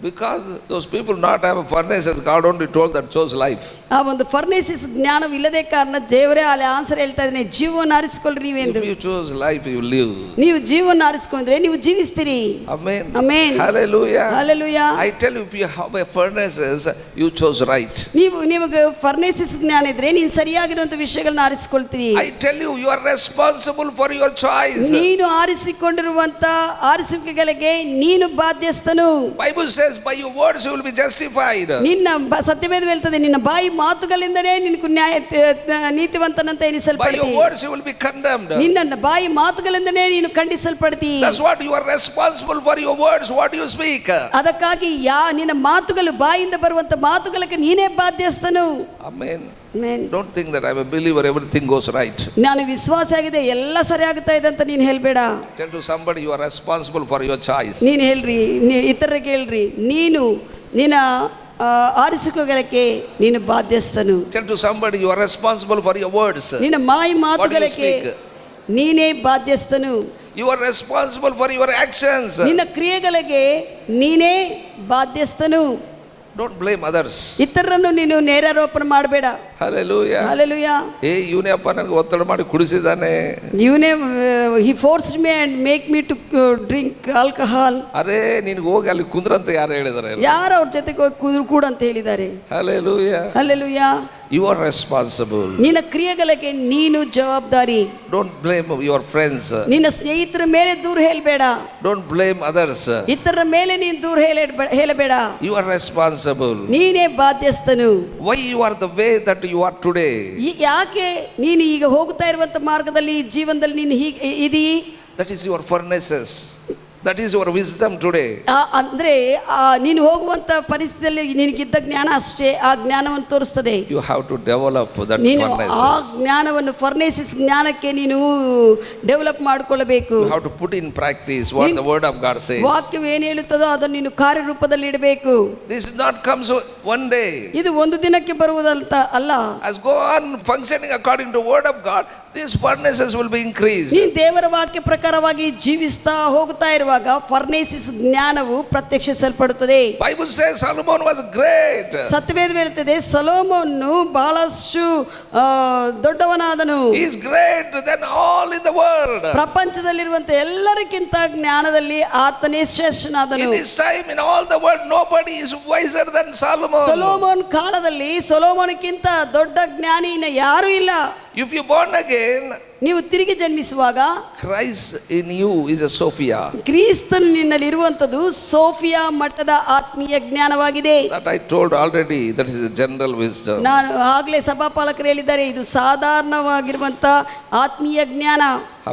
Because those people not have a furnaces, God only told that chose life. ಆ ಒಂದು ಫರ್ನೇಸಿಸ್ ಜ್ಞಾನವಿಲ್ಲದೆ ಕಾರಣ ದೇವರೇ ಅಲ್ಲಿ ಆನ್ಸರ್ ಹೇಳ್ತಾ ಇದ್ದಾನೆ, ಜೀವವನ್ನು ಆರಿಸಿಕೊಳ್ಳ್ರಿ ನೀವೆಂದು. If you choose life, you live. ನೀವು ಜೀವವನ್ನು ಆರಿಸಿಕೊಂಡ್ರೆ ನೀವು ಜೀವಿಸ್ತೀರಿ. Amen. Amen. Hallelujah. Hallelujah. I tell you, if you have a furnaces, you chose right. ನಿಮಗೆ ಫರ್ನೇಸಿಸ್ ಜ್ಞಾನ ಇದ್ರೆ ನೀನು ಸರಿಯಾಗಿರುವಂತ ವಿಷಯಗಳನ್ನ ಆರಿಸಿಕೊಳ್ತೀರಿ. I tell you, you are responsible for your choice. ನೀನು ಆರಿಸಿಕೊಂಡಿರುವಂತ ಆರಿಸುವಿಕೆಗಳಿಗೆ ನೀನು ಬಾಧ್ಯಸ್ಥನು. Bible says says, by your words you will be justified. ನಿನ್ನ ಸತ್ಯವೇದ ಹೇಳ್ತದೆ, ನಿನ್ನ ಬಾಯಿ ಮಾತುಗಳಿಂದಲೇ ನಿನಗೆ ನೀತಿವಂತನಂತ By your ಎನಿಸಲ್ಪಡ್ತಿ. words you will be condemned. ನಿನ್ನ ಬಾಯಿ ಮಾತುಗಳಿಂದನೇ ನೀನು ಖಂಡಿಸಲ್ಪಡ್ತಿ. That's what you are responsible for, your words, what you speak. ಅದಕ್ಕಾಗಿ ನಿನ್ನ ಮಾತುಗಳು, ಬಾಯಿಂದ ಬರುವಂತ ಮಾತುಗಳಿಗೆ ನೀನೇ ಬಾಧ್ಯಸ್ಥನು. Amen. Amen. Don't think that I'm a believer, everything goes right. ನಾನು ವಿಶ್ವಾಸ ಆಗಿದೆ, ಎಲ್ಲ ಸರಿ ಆಗುತ್ತಾ ಇದೆ ಅಂತ ನೀನು ಹೇಳ್ಬೇಡ. Tell to somebody you are responsible for your choice. ನೀನು ಹೇಳ್ರಿ, ಇತರರಿಗೆ ಹೇಳ್ರಿ, ನೀನು ನಿನ್ನ ಆರಿಸಿಕೊಳ್ಳಕ್ಕೆ ನೀನು ಬಾಧ್ಯಸ್ಥನು. Tell to somebody you are responsible for your words. ನಿನ್ನ ಮಾತುಗಳಿಗೆ ನೀನೇ ಬಾಧ್ಯಸ್ಥನು. You are responsible for your actions. ನಿನ್ನ ಕ್ರಿಯೆಗಳಿಗೆ ನೀನೇ ಬಾಧ್ಯಸ್ಥನು. Don't blame others. ಇತರರನ್ನು ನೀನು ನೇರಾರೋಪಣೆ ಮಾಡಬೇಡ. Hallelujah. Hallelujah. ಇವನೇ ಅಪ್ಪ ನನಗೆ ಒತ್ತಡ ಮಾಡಿ ಕುಡಿಸಿದಾನೆ. ಇವನೇ he forced me and make me to drink alcohol. ಅರೆ ನಿನಗೆ ಹೋಗಿ ಅಲ್ಲಿ ಕುಂದ್ರಂತ ಯಾರು ಹೇಳಿದಾರೆ? ಯಾರು ಅವ್ರ ಜೊತೆಗೆ ಹೋಗಿ ಕೂಡ ಅಂತ ಹೇಳಿದ್ದಾರೆ. Hallelujah. Hallelujah. You are responsible. ನಿನ್ನ ಕ್ರಿಯೆಗಳಿಗೆ ನೀನು ಜವಾಬ್ದಾರಿ. Don't blame your friends. ನಿನ್ನ ಸ್ನೇಹಿತರ ಮೇಲೆ ದೂರ ಹೇಳಬೇಡ. Don't blame others. ಇತರರ ಮೇಲೆ ನೀನು ದೂರ ಹೇಳಬೇಡ. You are responsible. ನೀನೇ ಬಾಧ್ಯಸ್ಥನು. Why you are the way that you are today? ಯಾಕೆ ನೀನು ಈಗ ಹೋಗ್ತಾ ಇರುವಂತ ಮಾರ್ಗದಲ್ಲಿ, ಜೀವನದಲ್ಲಿ ನೀನು ಹೀಗೆ ಇದೀ? That is your furnaces. That is your wisdom today. ಅಂದ್ರೆ ನೀನು ಹೋಗುವಂತ ಪರಿಸ್ಥಿತಿಯಲ್ಲಿ ನಿನಗಿದ್ದ ಜ್ಞಾನ ಅಷ್ಟೇ ಆ ಜ್ಞಾನವನ್ನು ತೋರಿಸ್ತದೆ. You have to develop that ನೀನು furnaces. ಆ ಜ್ಞಾನವನ್ನು ಫರ್ನೇಸಿಸ್ ಜ್ಞಾನಕ್ಕೆ ನೀನು ಡೆವಲಪ್ ಮಾಡಿಕೊಳ್ಳಬೇಕು. You have to put in practice what the word of God says. ವಾಕ್ಯವು ಏನು ಹೇಳುತ್ತದೋ ಅದನ್ನು ನೀನು ಕಾರ್ಯರೂಪದಲ್ಲಿ ಇಡಬೇಕು. This is not comes one day. ಇದು ಒಂದು ದಿನಕ್ಕೆ ಬರುವುದಂತ ಅಲ್ಲ. As go on functioning according to word of God, these furnaces will be increased. ನೀ ದೇವರ ವಾಕ್ಯ ಪ್ರಕಾರವಾಗಿ ಜೀವಿಸ್ತಾ ಹೋಗ್ತಾ ಇರುವಾಗ ಫರ್ನೇಸಿಸ್ ಜ್ಞಾನವು ಪ್ರತ್ಯಕ್ಷಿಸಲ್ಪಡುತ್ತದೆ. Bible says Solomon was great. ಸತ್ಯವೇದ ಹೇಳುತ್ತದೆ, ಸೊಲೊಮೋನನು ಬಹಳಷ್ಟು ದೊಡ್ಡವನಾದನು. He is great than all in the world. ಪ್ರಪಂಚದಲ್ಲಿರುವಂತ ಎಲ್ಲರಿಗಿಂತ ಜ್ಞಾನದಲ್ಲಿ ಆತನೇ ಶ್ರೇಷ್ಠನಾದನು. In his time in all the world nobody is wiser than Solomon. Solomon ಕಾಲದಲ್ಲಿ ಸೊಲೊಮೋನಕ್ಕಿಂತ ದೊಡ್ಡ ಜ್ಞಾನಿ ಇನ್ನು ಯಾರೂ ಇಲ್ಲ. If you born again, ನೀವು ತಿರುಗಿ ಜನ್ಮಿಸುವಾಗ Christ in you is a Sophia. ಕ್ರಿಸ್ತನು ನಿನ್ನಲ್ಲಿ ಇರುವಂತದ್ದು ಸೋಫಿಯಾ ಮಟ್ಟದ ಆತ್ಮೀಯ ಜ್ಞಾನವಾಗಿದೆ. That I told already, that is a general wisdom. ನಾನು ಆಗಲೇ ಸಭಾಪಾಲಕರು ಹೇಳಿದ್ದಾರೆ, ಇದು ಸಾಧಾರಣವಾಗಿರುವಂತ ಆತ್ಮೀಯ ಜ್ಞಾನ.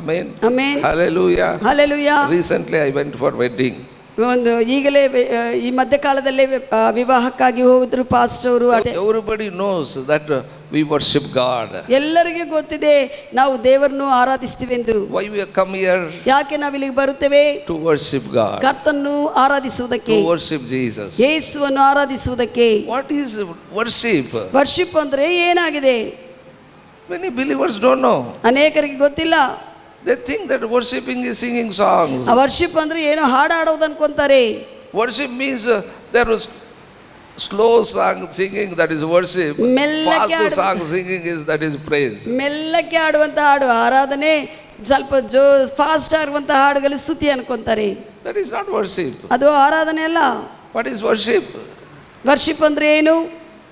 Amen. Amen. Hallelujah. Hallelujah. Recently I went for wedding. ಒಂದು ಈಗಲೇ ಈ ಮಧ್ಯಕಾಲದಲ್ಲೇ ವಿವಾಹಕ್ಕಾಗಿ ಹೋಗಿದ್ರು ಪಾಸ್ಟರ್ ಅವರು. Everybody knows that we worship God. ಎಲ್ಲರಿಗೂ ಗೊತ್ತಿದೆ ನಾವು ದೇವರನ್ನು ಆರಾಧಿಸ್ತೀವಿ ಎಂದು. Why we come here? ಯಾಕೆ ನಾವು ಇಲ್ಲಿಗೆ ಬರುತ್ತೇವೆ? To worship God. ಕರ್ತನನ್ನು ಆರಾಧಿಸುವುದಕ್ಕೆ, To worship Jesus. ಯೇಸುವನ್ನು ಆರಾಧಿಸುವುದಕ್ಕೆ. What is worship? ವರ್ಷಿಪ್ ಅಂದ್ರೆ ಏನಾಗಿದೆ? Many believers don't know. ಅನೇಕರಿಗೆ ಗೊತ್ತಿಲ್ಲ. They think that worshiping is singing songs. ಆ ವರ್ಷಿಪ್ ಅಂದ್ರೆ ಏನೋ ಹಾಡು ಹಾಡೋದು ಅನ್ಕೊಂತಾರೆ. Worship means there was slow song singing, that is worship. Fast song singing is, that is praise. ಮೆಲ್ಲಕ್ಕೆ ಆಡುವಂತ ಹಾಡು ಆರಾಧನೆ, ಸ್ವಲ್ಪ ಫಾಸ್ಟ್ ಆಗುವಂತ ಹಾಡುಗಳು ಸ್ತುತಿ ಅನ್ಕೊಂತಾರೆ. That is not worship. ಅದು ಆರಾಧನೆ ಅಲ್ಲ. What is worship? ವರ್ಷಿಪ್ ಅಂದ್ರೆ ಏನು?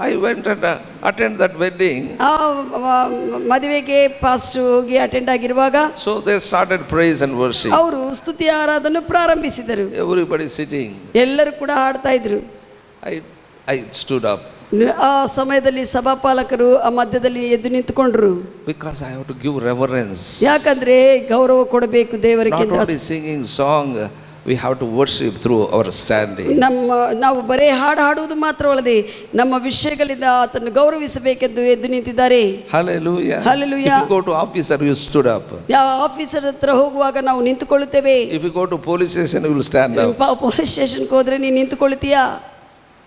I went and attend that wedding. ಆ ಮದುವೆಗೆ ಪಾಸ್ಟ್ ಹೋಗಿ ಅಟೆಂಡ್ ಆಗಿರುವಾಗ So they started praise and worship. ಅವರು ಸ್ತುತಿ ಆರಾಧನೆ ಪ್ರಾರಂಭಿಸಿದರು. Everybody sitting. ಎಲ್ಲರೂ ಕೂಡ ಹಾಡ್ತಾ ಇದ್ರು. I stood up. ಆ ಸಮಯದಲ್ಲಿ ಸಭಾಪಾಲಕರು ಆ ಮಧ್ಯದಲ್ಲಿ ಎದ್ದು ನಿಂತುಕೊಂಡ್ರು. Because I have to give reverence. ಯಾಕಂದ್ರೆ ಗೌರವ ಕೊಡಬೇಕು ದೇವರಿಗೆ. Not only singing song, we have to worship through our standing. ನಾವು ಬರೇ ಹಾಡು ಹಾಡುವುದು ಮಾತ್ರವಲ್ಲದೆ ನಮ್ಮ ವಿಷಯಗಳಿಂದ ಆತನ್ನು ಗೌರವಿಸಬೇಕೆಂದು ಎದ್ದು ನಿಂತಿದ್ದಾರೆ. Hallelujah. Hallelujah. If you go to officer, you stood up. ಯಾವ ಆಫೀಸರ್ ಹತ್ರ ಹೋಗುವಾಗ ನಾವು ನಿಂತುಕೊಳ್ಳುತ್ತೇವೆ. If you go to police station, you will stand up. Police ಸ್ಟೇಷನ್ಗೆ ಹೋದ್ರೆ ನೀನು ನಿಂತುಕೊಳ್ಳುತ್ತೀಯಾ?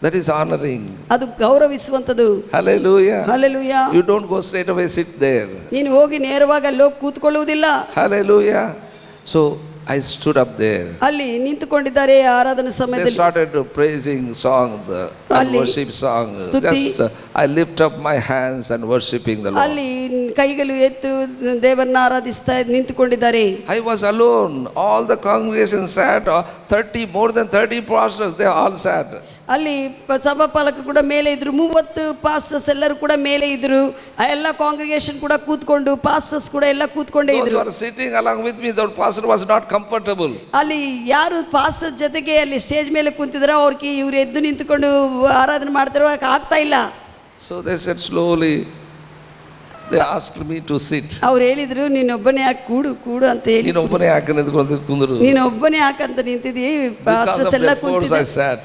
That is honoring. ಅದು ಗೌರವಿಸುವಂತದ್ದು. Hallelujah. Hallelujah. You don't go straight away sit there. ನೀನು ಹೋಗಿ ನೇರವಾಗಿ ಅಲ್ಲಿ ಹೋಗಿ ಕೂತ್ಕೊಳ್ಳುವುದಿಲ್ಲ. Hallelujah. So I stood up there. ಅಲ್ಲಿ ನಿಂತುಕೊಂಡಿದ್ದಾರೆ ಆರಾಧನಾ They ಸಮಯದಲ್ಲಿ. started praising song, the worship song. Just I lift up my hands and worshiping the Lord. ಅಲ್ಲಿ ಕೈಗಳು ಎತ್ತು ದೇವರನ್ನ ಆರಾಧಿಸ್ತಾ ನಿಂತುಕೊಂಡಿದ್ದಾರೆ. I was alone. All the congregation sat. 30 more than 30 pastors, they all sat. ಅಲ್ಲಿ ಸಭಾಪಾಲಕರು ಕೂಡ ಮೇಲೆ ಇದ್ರು, 30 ಪಾಸ್ಟರ್ಸ್ ಎಲ್ಲರೂ ಕೂಡ ಮೇಲೆ ಇದ್ರು. ಆ ಎಲ್ಲ ಕಾಂಗ್ರಿಗೇಷನ್ ಕೂಡ ಕೂತ್ಕೊಂಡು, ಪಾಸ್ಟರ್ಸ್ ಕೂಡ ಎಲ್ಲ ಕೂತ್ಕೊಂಡೇ Those ಇದ್ರು. who are sitting along with me, the pastor was not comfortable. ಅಲ್ಲಿ ಯಾರು ಪಾಸ್ಟರ್ ಜೊತೆಗೆ ಅಲ್ಲಿ ಸ್ಟೇಜ್ ಮೇಲೆ ಕೂತಿದಾರೋ ಅವ್ರಿಗೆ ಇವ್ರು ಎದ್ದು ನಿಂತುಕೊಂಡು ಆರಾಧನೆ ಮಾಡ್ತಾರೋ ಅವ್ರಿಗೆ ಆಗ್ತಾ ಇಲ್ಲ. So they said slowly, they asked me to sit. ಅವ್ರು ಹೇಳಿದ್ರು, ನೀನೊಬ್ಬನೇ ಯಾಕೆ ಕೂಡು ಕೂಡು ಅಂತ ಹೇಳಿ. ನೀನು ಒಬ್ಬನೇ ಯಾಕೆ ನಿಂತ್ಕೊಂಡು ಕುಂದ್ರು? ನೀನೊಬ್ಬನೇ ಯಾಕಂತ ನಿಂತಿದ್ದೀ, ಪಾಸ್ಟರ್ಸ್ ಎಲ್ಲ I ಕೂತಿದ್ದಾರೆ, sat.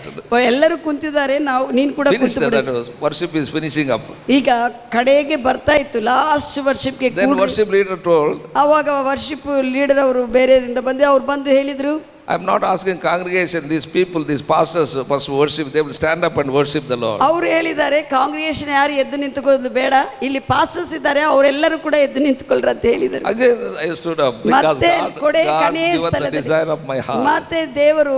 ಎಲ್ಲರೂ ಕುಂತಿದ್ದಾರೆ, ನೀನು ಕೂಡ Finished, ಕೂತ್ಬಿಡು. that worship is finishing up. ಈಗ ಕಡೆಗೆ ಬರ್ತಾ ಇತ್ತು, ಲಾಸ್ಟ್ ವರ್ಷಿಪ್ಗೆ. Then worship leader told, ಆವಾಗ ವರ್ಷಿಪ್ ಲೀಡರ್ ಅವರು ಬೇರೆದಿಂದ ಬಂದು ಅವ್ರು ಬಂದು ಹೇಳಿದ್ರು, I am not asking congregation, these people, these pastors must worship, they will stand up and worship the Lord. ಅವ್ರು ಹೇಳಿದ್ದಾರೆ, ಕಾಂಗ್ರಿಗೇಷನ್ ಯಾರು ಎದ್ದು ನಿಂತುಕೊಳ್ಳೋದು ಬೇಡ, ಇಲ್ಲಿ ಪಾಸ್ಟರ್ಸ್ ಇದ್ದಾರೆ ಅವರೆಲ್ಲರೂ ಕೂಡ ಎದ್ದು ನಿಂತುಕೊಳ್ಳ್ರ ಅಂತ ಹೇಳಿದರು. Again I stood up because ಮತ್ತೆ God given the desire of my heart. ಮತ್ತೆ ದೇವರು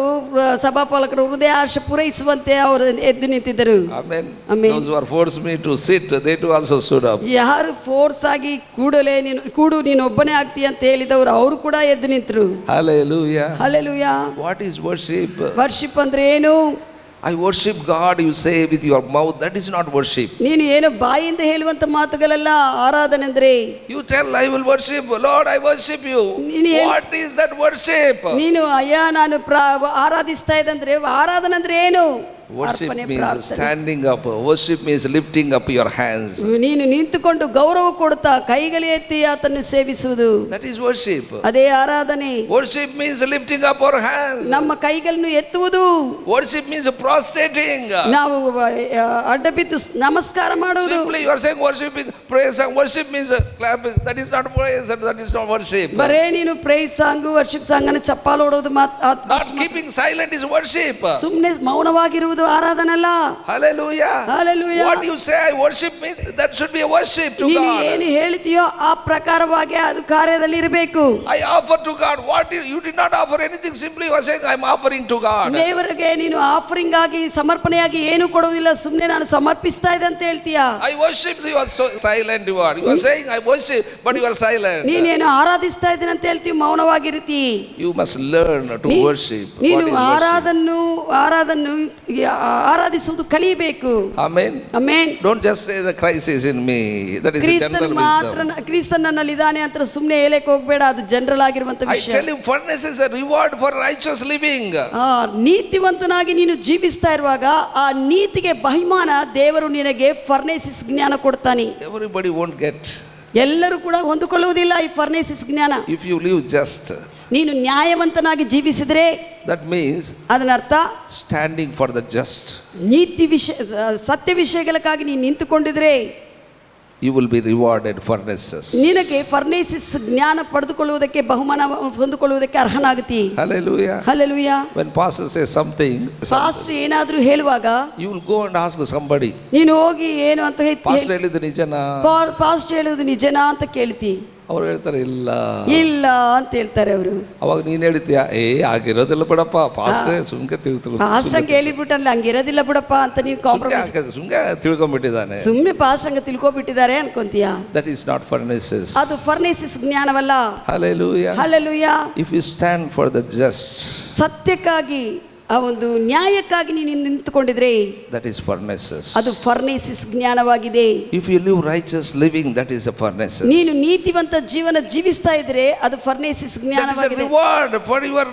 ಸಭಾಪಾಲಕರು ಹೃದಯ ಆಶೆ ಪೂರೈಸುವಂತೆ ಅವರು ಎದ್ದು ನಿಂತಿದ್ದರು. Amen. Amen. Those who are forced me to sit, they too also stood up. ಯಾರು ಫೋರ್ಸ್ ಆಗಿ ಕೂಡು ನೀನು ಒಬ್ಬನೇ ಆಗ್ತೀಯ ಅಂತ ಹೇಳಿದವರು ಅವರು ಕೂಡ ಎದ್ದು ನಿಂತರು. Hallelujah. Hallelujah. What is worship? Worship ಅಂದ್ರೆ ಏನು? I worship God, you say with your mouth, that is not worship. ನೀನು ಏನು ಬಾಯಿಂದ ಹೇಳುವಂತ ಮಾತುಗಳೆಲ್ಲ ಆರಾಧನೆ ಅಂದ್ರೆ. You tell, I will worship, Lord, I worship you. What is that worship? ನೀನು ಅಯ್ಯ ನಾನು ಆರಾಧಿಸ್ತಾ ಇದ್ದಂದ್ರೆ ಆರಾಧನೆ ಅಂದ್ರೆ ಏನು? Worship means standing up. Worship means lifting up your hands. ನೀನು ನಿಂತುಕೊಂಡು ಗೌರವ ಕೊಡುತ್ತಾ ಕೈಗಳು ಎತ್ತಿ ಆತನ್ನು ಸೇವಿಸುವುದು. That is worship. ಅದೇ ಆರಾಧನೆ. Worship means lifting up our hands. ನಮ್ಮ ಕೈಗಳನ್ನು ಎತ್ತುವುದು. Worship means prostrating. ನಾವು ಅಡ್ಡ ಬಿದ್ದು ನಮಸ್ಕಾರ ಮಾಡುವುದು. Simply you are saying worshiping, praise and worship means clapping. That is not praise, that is not worship. ಬರೇ ನೀನು ಪ್ರೈಸ್ ಸಾಂಗ್, ವರ್ಷಿಪ್ ಸಾಂಗ್ ಅನ್ನು ಚಪ್ಪಾಳೆ ಹೊಡೆಯೋದು Not keeping silent is worship. ಸುಮ್ಮನೆ ಮೌನವಾಗಿರುವುದು ಆರಾಧನೆ ಅಲ್ಲ. Hallelujah. Hallelujah. What you say I worship me, that should be a worship to ನೀನು God. ಏನು ಹೇಳ್ತೀಯೋ ಆ ಪ್ರಕಾರವಾಗಿ ಅದು ಕಾರ್ಯದಲ್ಲಿ ಇರಬೇಕು. I offer to God. What you did not offer anything, simply you are saying I am offering to God. ದೇವರಿಗೆ ನೀನು offering ಆಗಿ ಸಮರ್ಪಣೆಯಾಗಿ ಏನು ಕೊಡುವುದಿಲ್ಲ, ಸುಮ್ಮನೆ ನಾನು ಸಮರ್ಪಿಸ್ತಾ ಇದೆ ಅಂತ ಹೇಳ್ತೀಯಾ. I worship, you are so silent. You are saying I worship, but you are silent. ನೀನೇನು ಆರಾಧಿಸ್ತಾ ಇದ್ದೀನಿ ಅಂತ ಹೇಳ್ತೀವಿ, ಮೌನವಾಗಿರ್ತಿ. You must learn to worship. ನೀನು ಆರಾಧನ್ನು ಆರಾಧಿಸುವುದು ಕಲಿಯಬೇಕು. Amen. Amen. Don't just say the Christ is in me. That is a general wisdom. ಕ್ರಿಸ್ತನ್ ನನ್ನಲ್ಲಿ ಇದ್ದಾನೆ ಅಂತ ಸುಮ್ಮನೆ ಹೇಳಕ್ಕೆ ಹೋಗಬೇಡ, ಅದು ಜನರಲ್ ಆಗಿರುವಂತ I ವಿಷಯ. tell you, furnace is a reward for righteous living. ನೀತಿವಂತನಾಗಿ ನೀನು ಜೀವಿಸ್ತಾ ಇರುವಾಗ ಆ ನೀತಿಗೆ ಬಹುಮಾನ ದೇವರು ನಿನಗೆ ಫರ್ನೇಸಿಸ್ ಜ್ಞಾನ ಕೊಡ್ತಾನೆ. Everybody won't get. ಎಲ್ಲರೂ ಕೂಡ ಹೊಂದಿಕೊಳ್ಳುವುದಿಲ್ಲ ಈ ಫರ್ನೇಸಿಸ್ ಜ್ಞಾನ. If you live just, ನೀನು ನ್ಯಾಯವಂತನಾಗಿ ಜೀವಿಸಿದ್ರೆ, that means ಅದರ ಅರ್ಥ standing for the just. ನೀತಿ ವಿಷಯ, ಸತ್ಯ ವಿಷಯಗಳಕ್ಕಾಗಿ ನೀನು ನಿಂತುಕೊಂಡಿದ್ರೆ you will be rewarded furnaces. ನಿನಗೆ ಫರ್ನೇಸಿಸ್ ಜ್ಞಾನ ಪಡೆದುಕೊಳ್ಳುವುದಕ್ಕೆ, ಬಹುಮಾನ ಹೊಂದಿಕೊಳ್ಳುವುದಕ್ಕೆ ಅರ್ಹನಾಗುತ್ತಿ. Hallelujah. Hallelujah. When pastor says something, pastor ಏನಾದರೂ ಹೇಳುವಾಗ you will go and ask somebody, ನೀನು ಹೋಗಿ ಏನು ಅಂತ pastor ಹೇಳಿದ್ದು ನಿಜನಾ? ಪಾಸ್ಟರ್ ಹೇಳುವುದು ನಿಜನಾ ಅಂತ ಕೇಳ್ತಿ. ಅವ್ರು ಹೇಳ್ತಾರೆ ಇಲ್ಲ ಅಂತ ಹೇಳ್ತಾರೆ ಅವರು. ಅವಾಗ ನೀನ್ ಹೇಳ್ತೀಯ, ಆಗಿರೋದಿಲ್ಲ ಬಿಡಪ್ಪ, ಪಾಸ್ಟರ್ ಸುಮ್ಕೆ ಪಾಸ್ಟರ್ ಹೇಳಿಬಿಟ್ಟಲ್ಲ, ಹಂಗಿರೋದಿಲ್ಲ ಬಿಡಪ್ಪ ಅಂತ ನೀನು ಕಾಂಪ್ರಮೈಸ್, ಸುಮ್ಕೆ ತಿಳ್ಕೊಂಡ್ಬಿಟ್ಟಿದ್ದಾನೆ, ಸುಮ್ಮನೆ ಪಾಸ್ಟರ್ ಹಂಗ ತಿಳ್ಕೊಬಿಟ್ಟಿದ್ದಾರೆ ಅನ್ಕೊಂತೀಯ. That is not furnaces. ಅದು ಫರ್ನೇಸಿಸ್ ಜ್ಞಾನವಲ್ಲ. Hallelujah. Hallelujah. If you stand for the just, ಸತ್ಯಕ್ಕಾಗಿ, ಆ ಒಂದು ನ್ಯಾಯಕ್ಕಾಗಿ ನೀನು ನಿಂತುಕೊಂಡಿದ್ರೆ, that is furnaces. ಅದು ಫರ್ನೇಸಿಸ್ ಜ್ಞಾನವಾಗಿದೆ. If you live righteous living, that is a furnaces. ನೀನು ನೀತಿವಂತ ಜೀವನ ಜೀವಿಸ್ತಾ ಇದ್ರೆ ಅದು ಫರ್ನೇಸಿಸ್ ಜ್ಞಾನವಾಗಿದೆ. That is a reward for your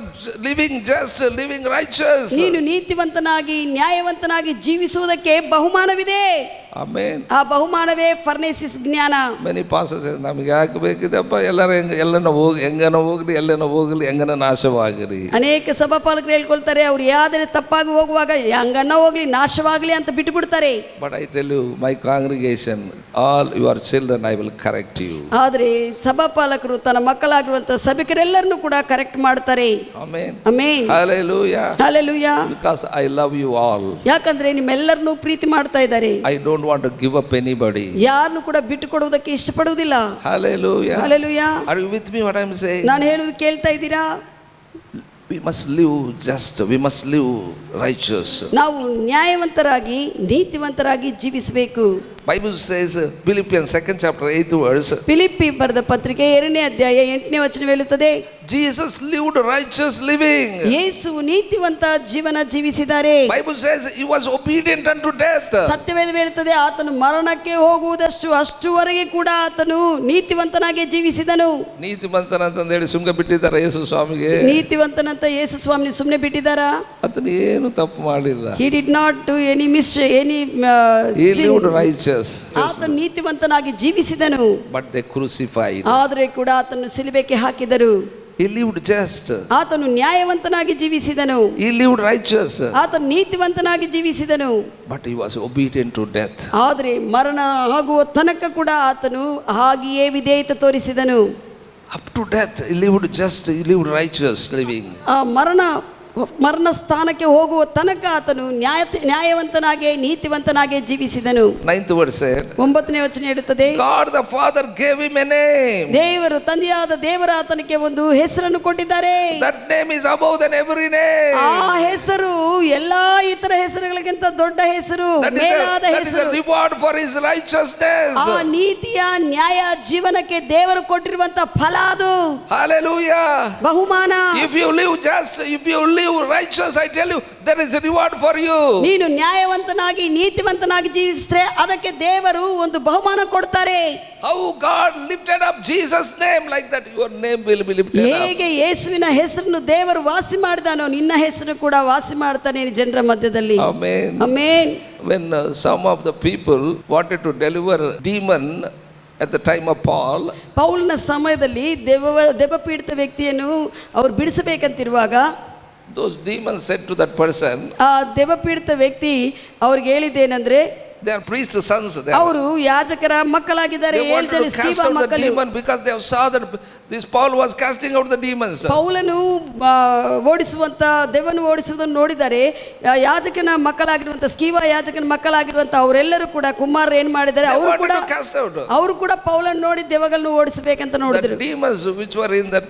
living just, living righteous. ನೀನು ನೀತಿವಂತನಾಗಿ ನ್ಯಾಯವಂತನಾಗಿ ಜೀವಿಸುವುದಕ್ಕೆ ಬಹುಮಾನವಿದೆ. Amen. ಆ ಬಹುಮಾನವೇ ಫರ್ನೇಸಿಸ್ ಜ್ಞಾನ. Many pastors say, ನಮಗೆ ಯಾಕೆ ಬೇಕಿದೆಪ್ಪ, ಎಲ್ಲನ ಹೋಗಿ ಹೆಂಗನ ಹೋಗ್ಲಿ, ಎಲ್ಲನ ಹೋಗ್ಲಿ, ಹೆಂಗನ ನಾಶವಾಗಲಿ. ಅನೇಕ ಸಭಾಪಾಲಕರು ಹೇಳ್ಕೊಳ್ತಾರೆ, ಅವ್ರು ಯಾವ್ದಾರೆ ತಪ್ಪಾಗಿ ಹೋಗುವಾಗ ಹೆಂಗನ್ನ ಹೋಗ್ಲಿ, ನಾಶವಾಗ್ಲಿ ಅಂತ ಬಿಟ್ಟು ಬಿಡ್ತಾರೆ. But I tell you, my congregation, all your children I will correct you. ಆದ್ರೆ ಸಭಾಪಾಲಕರು ತನ್ನ ಮಕ್ಕಳಾಗಿರುವಂತ ಸಭಿಕರೆಲ್ಲರನ್ನು ಕೂಡ ಕರೆಕ್ಟ್ ಮಾಡ್ತಾರೆ. Amen. Amen. Hallelujah. Hallelujah. Because I love you all. ಯಾಕಂದ್ರೆ ನಿಮ್ಮೆಲ್ಲರನ್ನು ಪ್ರೀತಿ ಮಾಡ್ತಾ ಇದ್ದಾರೆ. I don't want to give up anybody. ಯಾರನ್ನು ಕೂಡ ಬಿಟ್ಟು ಕೊಡುವುದಕ್ಕೆ ಇಷ್ಟಪಡುವುದಿಲ್ಲ. Hallelujah. Hallelujah. Are you with me what I am saying? ನಾನು ಹೇಳುವುದು ಕೇಳ್ತಾ ಇದ್ದೀರಾ? We must live just, we must live righteous. ನಾವು ನ್ಯಾಯವಂತರಾಗಿ ನೀತಿವಂತರಾಗಿ ಜೀವಿಸಬೇಕು. Bible says, Philippians 2nd chapter 8th verse. Philippi ಬರೆದ ಪತ್ರಿಕೆ 2ನೇ ಅಧ್ಯಾಯ 8ನೇ ವಚನ ಹೇಳುತ್ತದೆ, Jesus lived righteous living. ಯೇಸು ನೀತಿವಂತ ಜೀವನ ಜೀವಿಸಿದ್ದಾರೆ. Bible says he was obedient unto death. ಸತ್ಯವೇದ ಹೇಳುತ್ತದೆ ಆತನು ಮರಣಕ್ಕೆ ಹೋಗುವುದಷ್ಟು ಅಷ್ಟುವರೆಗೆ ಕೂಡ ಆತನು ನೀತಿವಂತನಾಗಿ ಜೀವಿಸಿದನು. ನೀತಿವಂತನಂತ ಹೇಳಿ ಸುಮ್ಮನೆ ಬಿಟ್ಟಿದ್ದಾರೆ ಯೇಸು ಸ್ವಾಮಿಗೆ. ನೀತಿವಂತನಂತ ಯೇಸು ಸ್ವಾಮಿ ಸುಮ್ಮನೆ ಬಿಟ್ಟಿದ್ದಾರಾ? ಆತನು ಏನು ತಪ್ಪು ಮಾಡಿಲ್ಲ. He did not do any He lived righteous. ಆತನು ನೀತಿವಂತನಾಗಿ ಜೀವಿಸಿದನು. But they crucified. ಆದರೆ ಕೂಡ ಆತನು ಸಿಲುಬೆಗೆ ಹಾಕಿದರು. He lived just. ಆತನು ನ್ಯಾಯವಂತನಾಗಿ ಜೀವಿಸಿದನು. He lived righteous. ಆತನು ನೀತಿವಂತನಾಗಿ ಜೀವಿಸಿದನು. But he was obedient to death. ಆದರೆ ಮರಣ ಆಗುವ ತನಕ ಕೂಡ ಆತನು ಹಾಗೆಯೇ ವಿಧೇಯತೆ ತೋರಿಸಿದನು. Up to death he lived just, he lived righteous living. ಆ ಮರಣ ಸ್ಥಾನಕ್ಕೆ ಹೋಗುವ ತನಕ ಆತನು ನ್ಯಾಯವಂತನಾಗಿ ನೀತಿವಂತನಾಗಿ ಜೀವಿಸಿದನು. 9th verse said, 9ನೇ ವಚನ ಹೇಳುತ್ತದೆ, God the Father gave him a name. ದೇವರು ತಂದೆಯಾದ ದೇವರ ಆತನಿಗೆ ಒಂದು ಹೆಸರನ್ನು ಕೊಟ್ಟಿದ್ದಾರೆ. That name is above than every name. ಆ ಹೆಸರು ಎಲ್ಲಾ ಇತರ ಹೆಸರುಗಳಿಗಿಂತ ದೊಡ್ಡ ಹೆಸರು, ಮೇಲಾದ that is ಹೆಸರು. a reward for his righteousness. ಆ ನೀತಿಯ ನ್ಯಾಯ ಜೀವನಕ್ಕೆ ದೇವರು ಕೊಟ್ಟಿರುವಂತ ಫಲ ಅದು. Hallelujah. ಬಹುಮಾನ. If you live just, if you live righteous, I tell you, there is a reward for you. ನೀನು ನ್ಯಾಯವಂತನಾಗಿ ನೀತಿವಂತನಾಗಿ ಜೀವಿಸಿದ್ರೆ ಅದಕ್ಕೆ ದೇವರು ಒಂದು ಬಹುಮಾನ ಕೊಡ್ತಾರೆ. How God lifted up Jesus' name, like that your name will be lifted up. ಹೇಗೆ ಯೇಸುವಿನ ಹೆಸರನ್ನು ದೇವರು ವಾಸಿ ಮಾಡಿದಾನೋ ನಿನ್ನ ಹೆಸರು ಕೂಡ ವಾಸಿ ಮಾಡ್ತಾನೆ ಜನರ ಮಧ್ಯದಲ್ಲಿ. Amen. Amen. When some of the people wanted to deliver demon at the time of Paul, ಪೌಲನ ಸಮಯದಲ್ಲಿ ದೆವ್ವಪೀಡಿತ ವ್ಯಕ್ತಿಯನ್ನು ಅವರು ಬಿಡಿಸಬೇಕಂತಿರುವಾಗ those demons said to that person, ಆ ದೆವ್ವಪೀಡಿತ ವ್ಯಕ್ತಿ ಅವ್ರಿಗೆ ಹೇಳಿದ್ದೇನೆಂದ್ರೆ, they are priest's sons. ಅವರು ಯಾಜಕರ ಮಕ್ಕಳಾಗಿದ್ದಾರೆ. They wanted to cast out the demon because they saw that this Paul was casting out the demons. ಪೌಲನು ಓಡಿಸುವಂತ ದೆವ್ವವನ್ನು ಓಡಿಸುವುದನ್ನು ನೋಡಿದರೆ ಯಾಜಕನ ಮಕ್ಕಳಾಗಿರುವಂತ ಸ್ಕೀವ ಯಾಜಕನ ಮಕ್ಕಳಾಗಿರುವಂತ ಅವರೆಲ್ಲರೂ ಕೂಡ ಕುಮಾರರು ಏನ್ ಮಾಡಿದ್ದಾರೆ, ಅವರು ಕೂಡ ಪೌಲನ್ನು ನೋಡಿ ದೆವ್ವಗಳನ್ನು ಓಡಿಸಬೇಕಂತ ನೋಡಿದ್ರು. The demons which were in that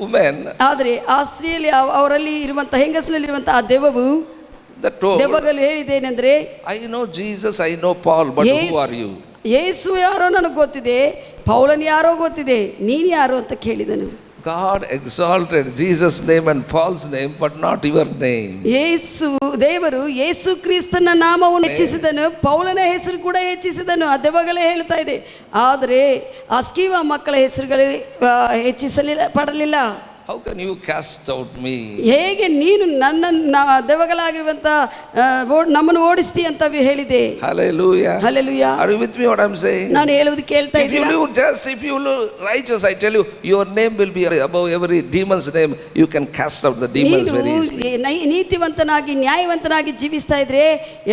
woman, ಆದ್ರೆ ಆ ಸ್ತ್ರೀಯಲ್ಲಿ ಅವರಲ್ಲಿ ಇರುವಂತ ಹೆಂಗಸಿನಲ್ಲಿ ಇರುವಂತ ಆ ದೆವ್ವವು ದೆವ್ವಗಳು ಹೇಳಿದೇನೆಂದ್ರೆ, I know Jesus, I know Paul, but who are you? ಯೇಸು ಯಾರೋ ನನಗೆ ಗೊತ್ತಿದೆ, ಪೌಲನ್ ಯಾರೋ ಗೊತ್ತಿದೆ, ನೀನು ಯಾರು ಅಂತ ಕೇಳಿದನು. God exalted Jesus' name and Paul's name, but not your name. ದೇವರು ಯೇಸು ಕ್ರಿಸ್ತನ ನಾಮವನ್ನು ಹೆಚ್ಚಿಸಿದನು, ಪೌಲನ ಹೆಸರು ಕೂಡ ಹೆಚ್ಚಿಸಿದನು. ಆ ದೆವ್ವಗಳೇ ಹೇಳ್ತಾ ಇದೆ. ಆದರೆ ಆ ಸ್ಕೀವ ಮಕ್ಕಳ ಹೆಸರುಗಳೇ ಪಡಲಿಲ್ಲ. How can you cast out me? ಹೇಗೆ ನೀನು ದೆವ್ವಗಳಾಗಿರುವಂತ ನಮ್ಮನ್ನು ಓಡಿಸ್ತಿ ಅಂತ ಹೇಳಿದೆ. Hallelujah. Hallelujah. Are you with me what I'm saying? ನಾನು ಹೇಳುವುದು ಕೇಳ್ತಾ ಇದ್ದೀರಾ? If you live just, if you live righteous, I tell you, your name will be above every demon's name. You can cast out the demons very easily. ನೀತಿವಂತನಾಗಿ ನ್ಯಾಯವಂತನಾಗಿ ಜೀವಿಸ್ತಾ ಇದ್ರೆ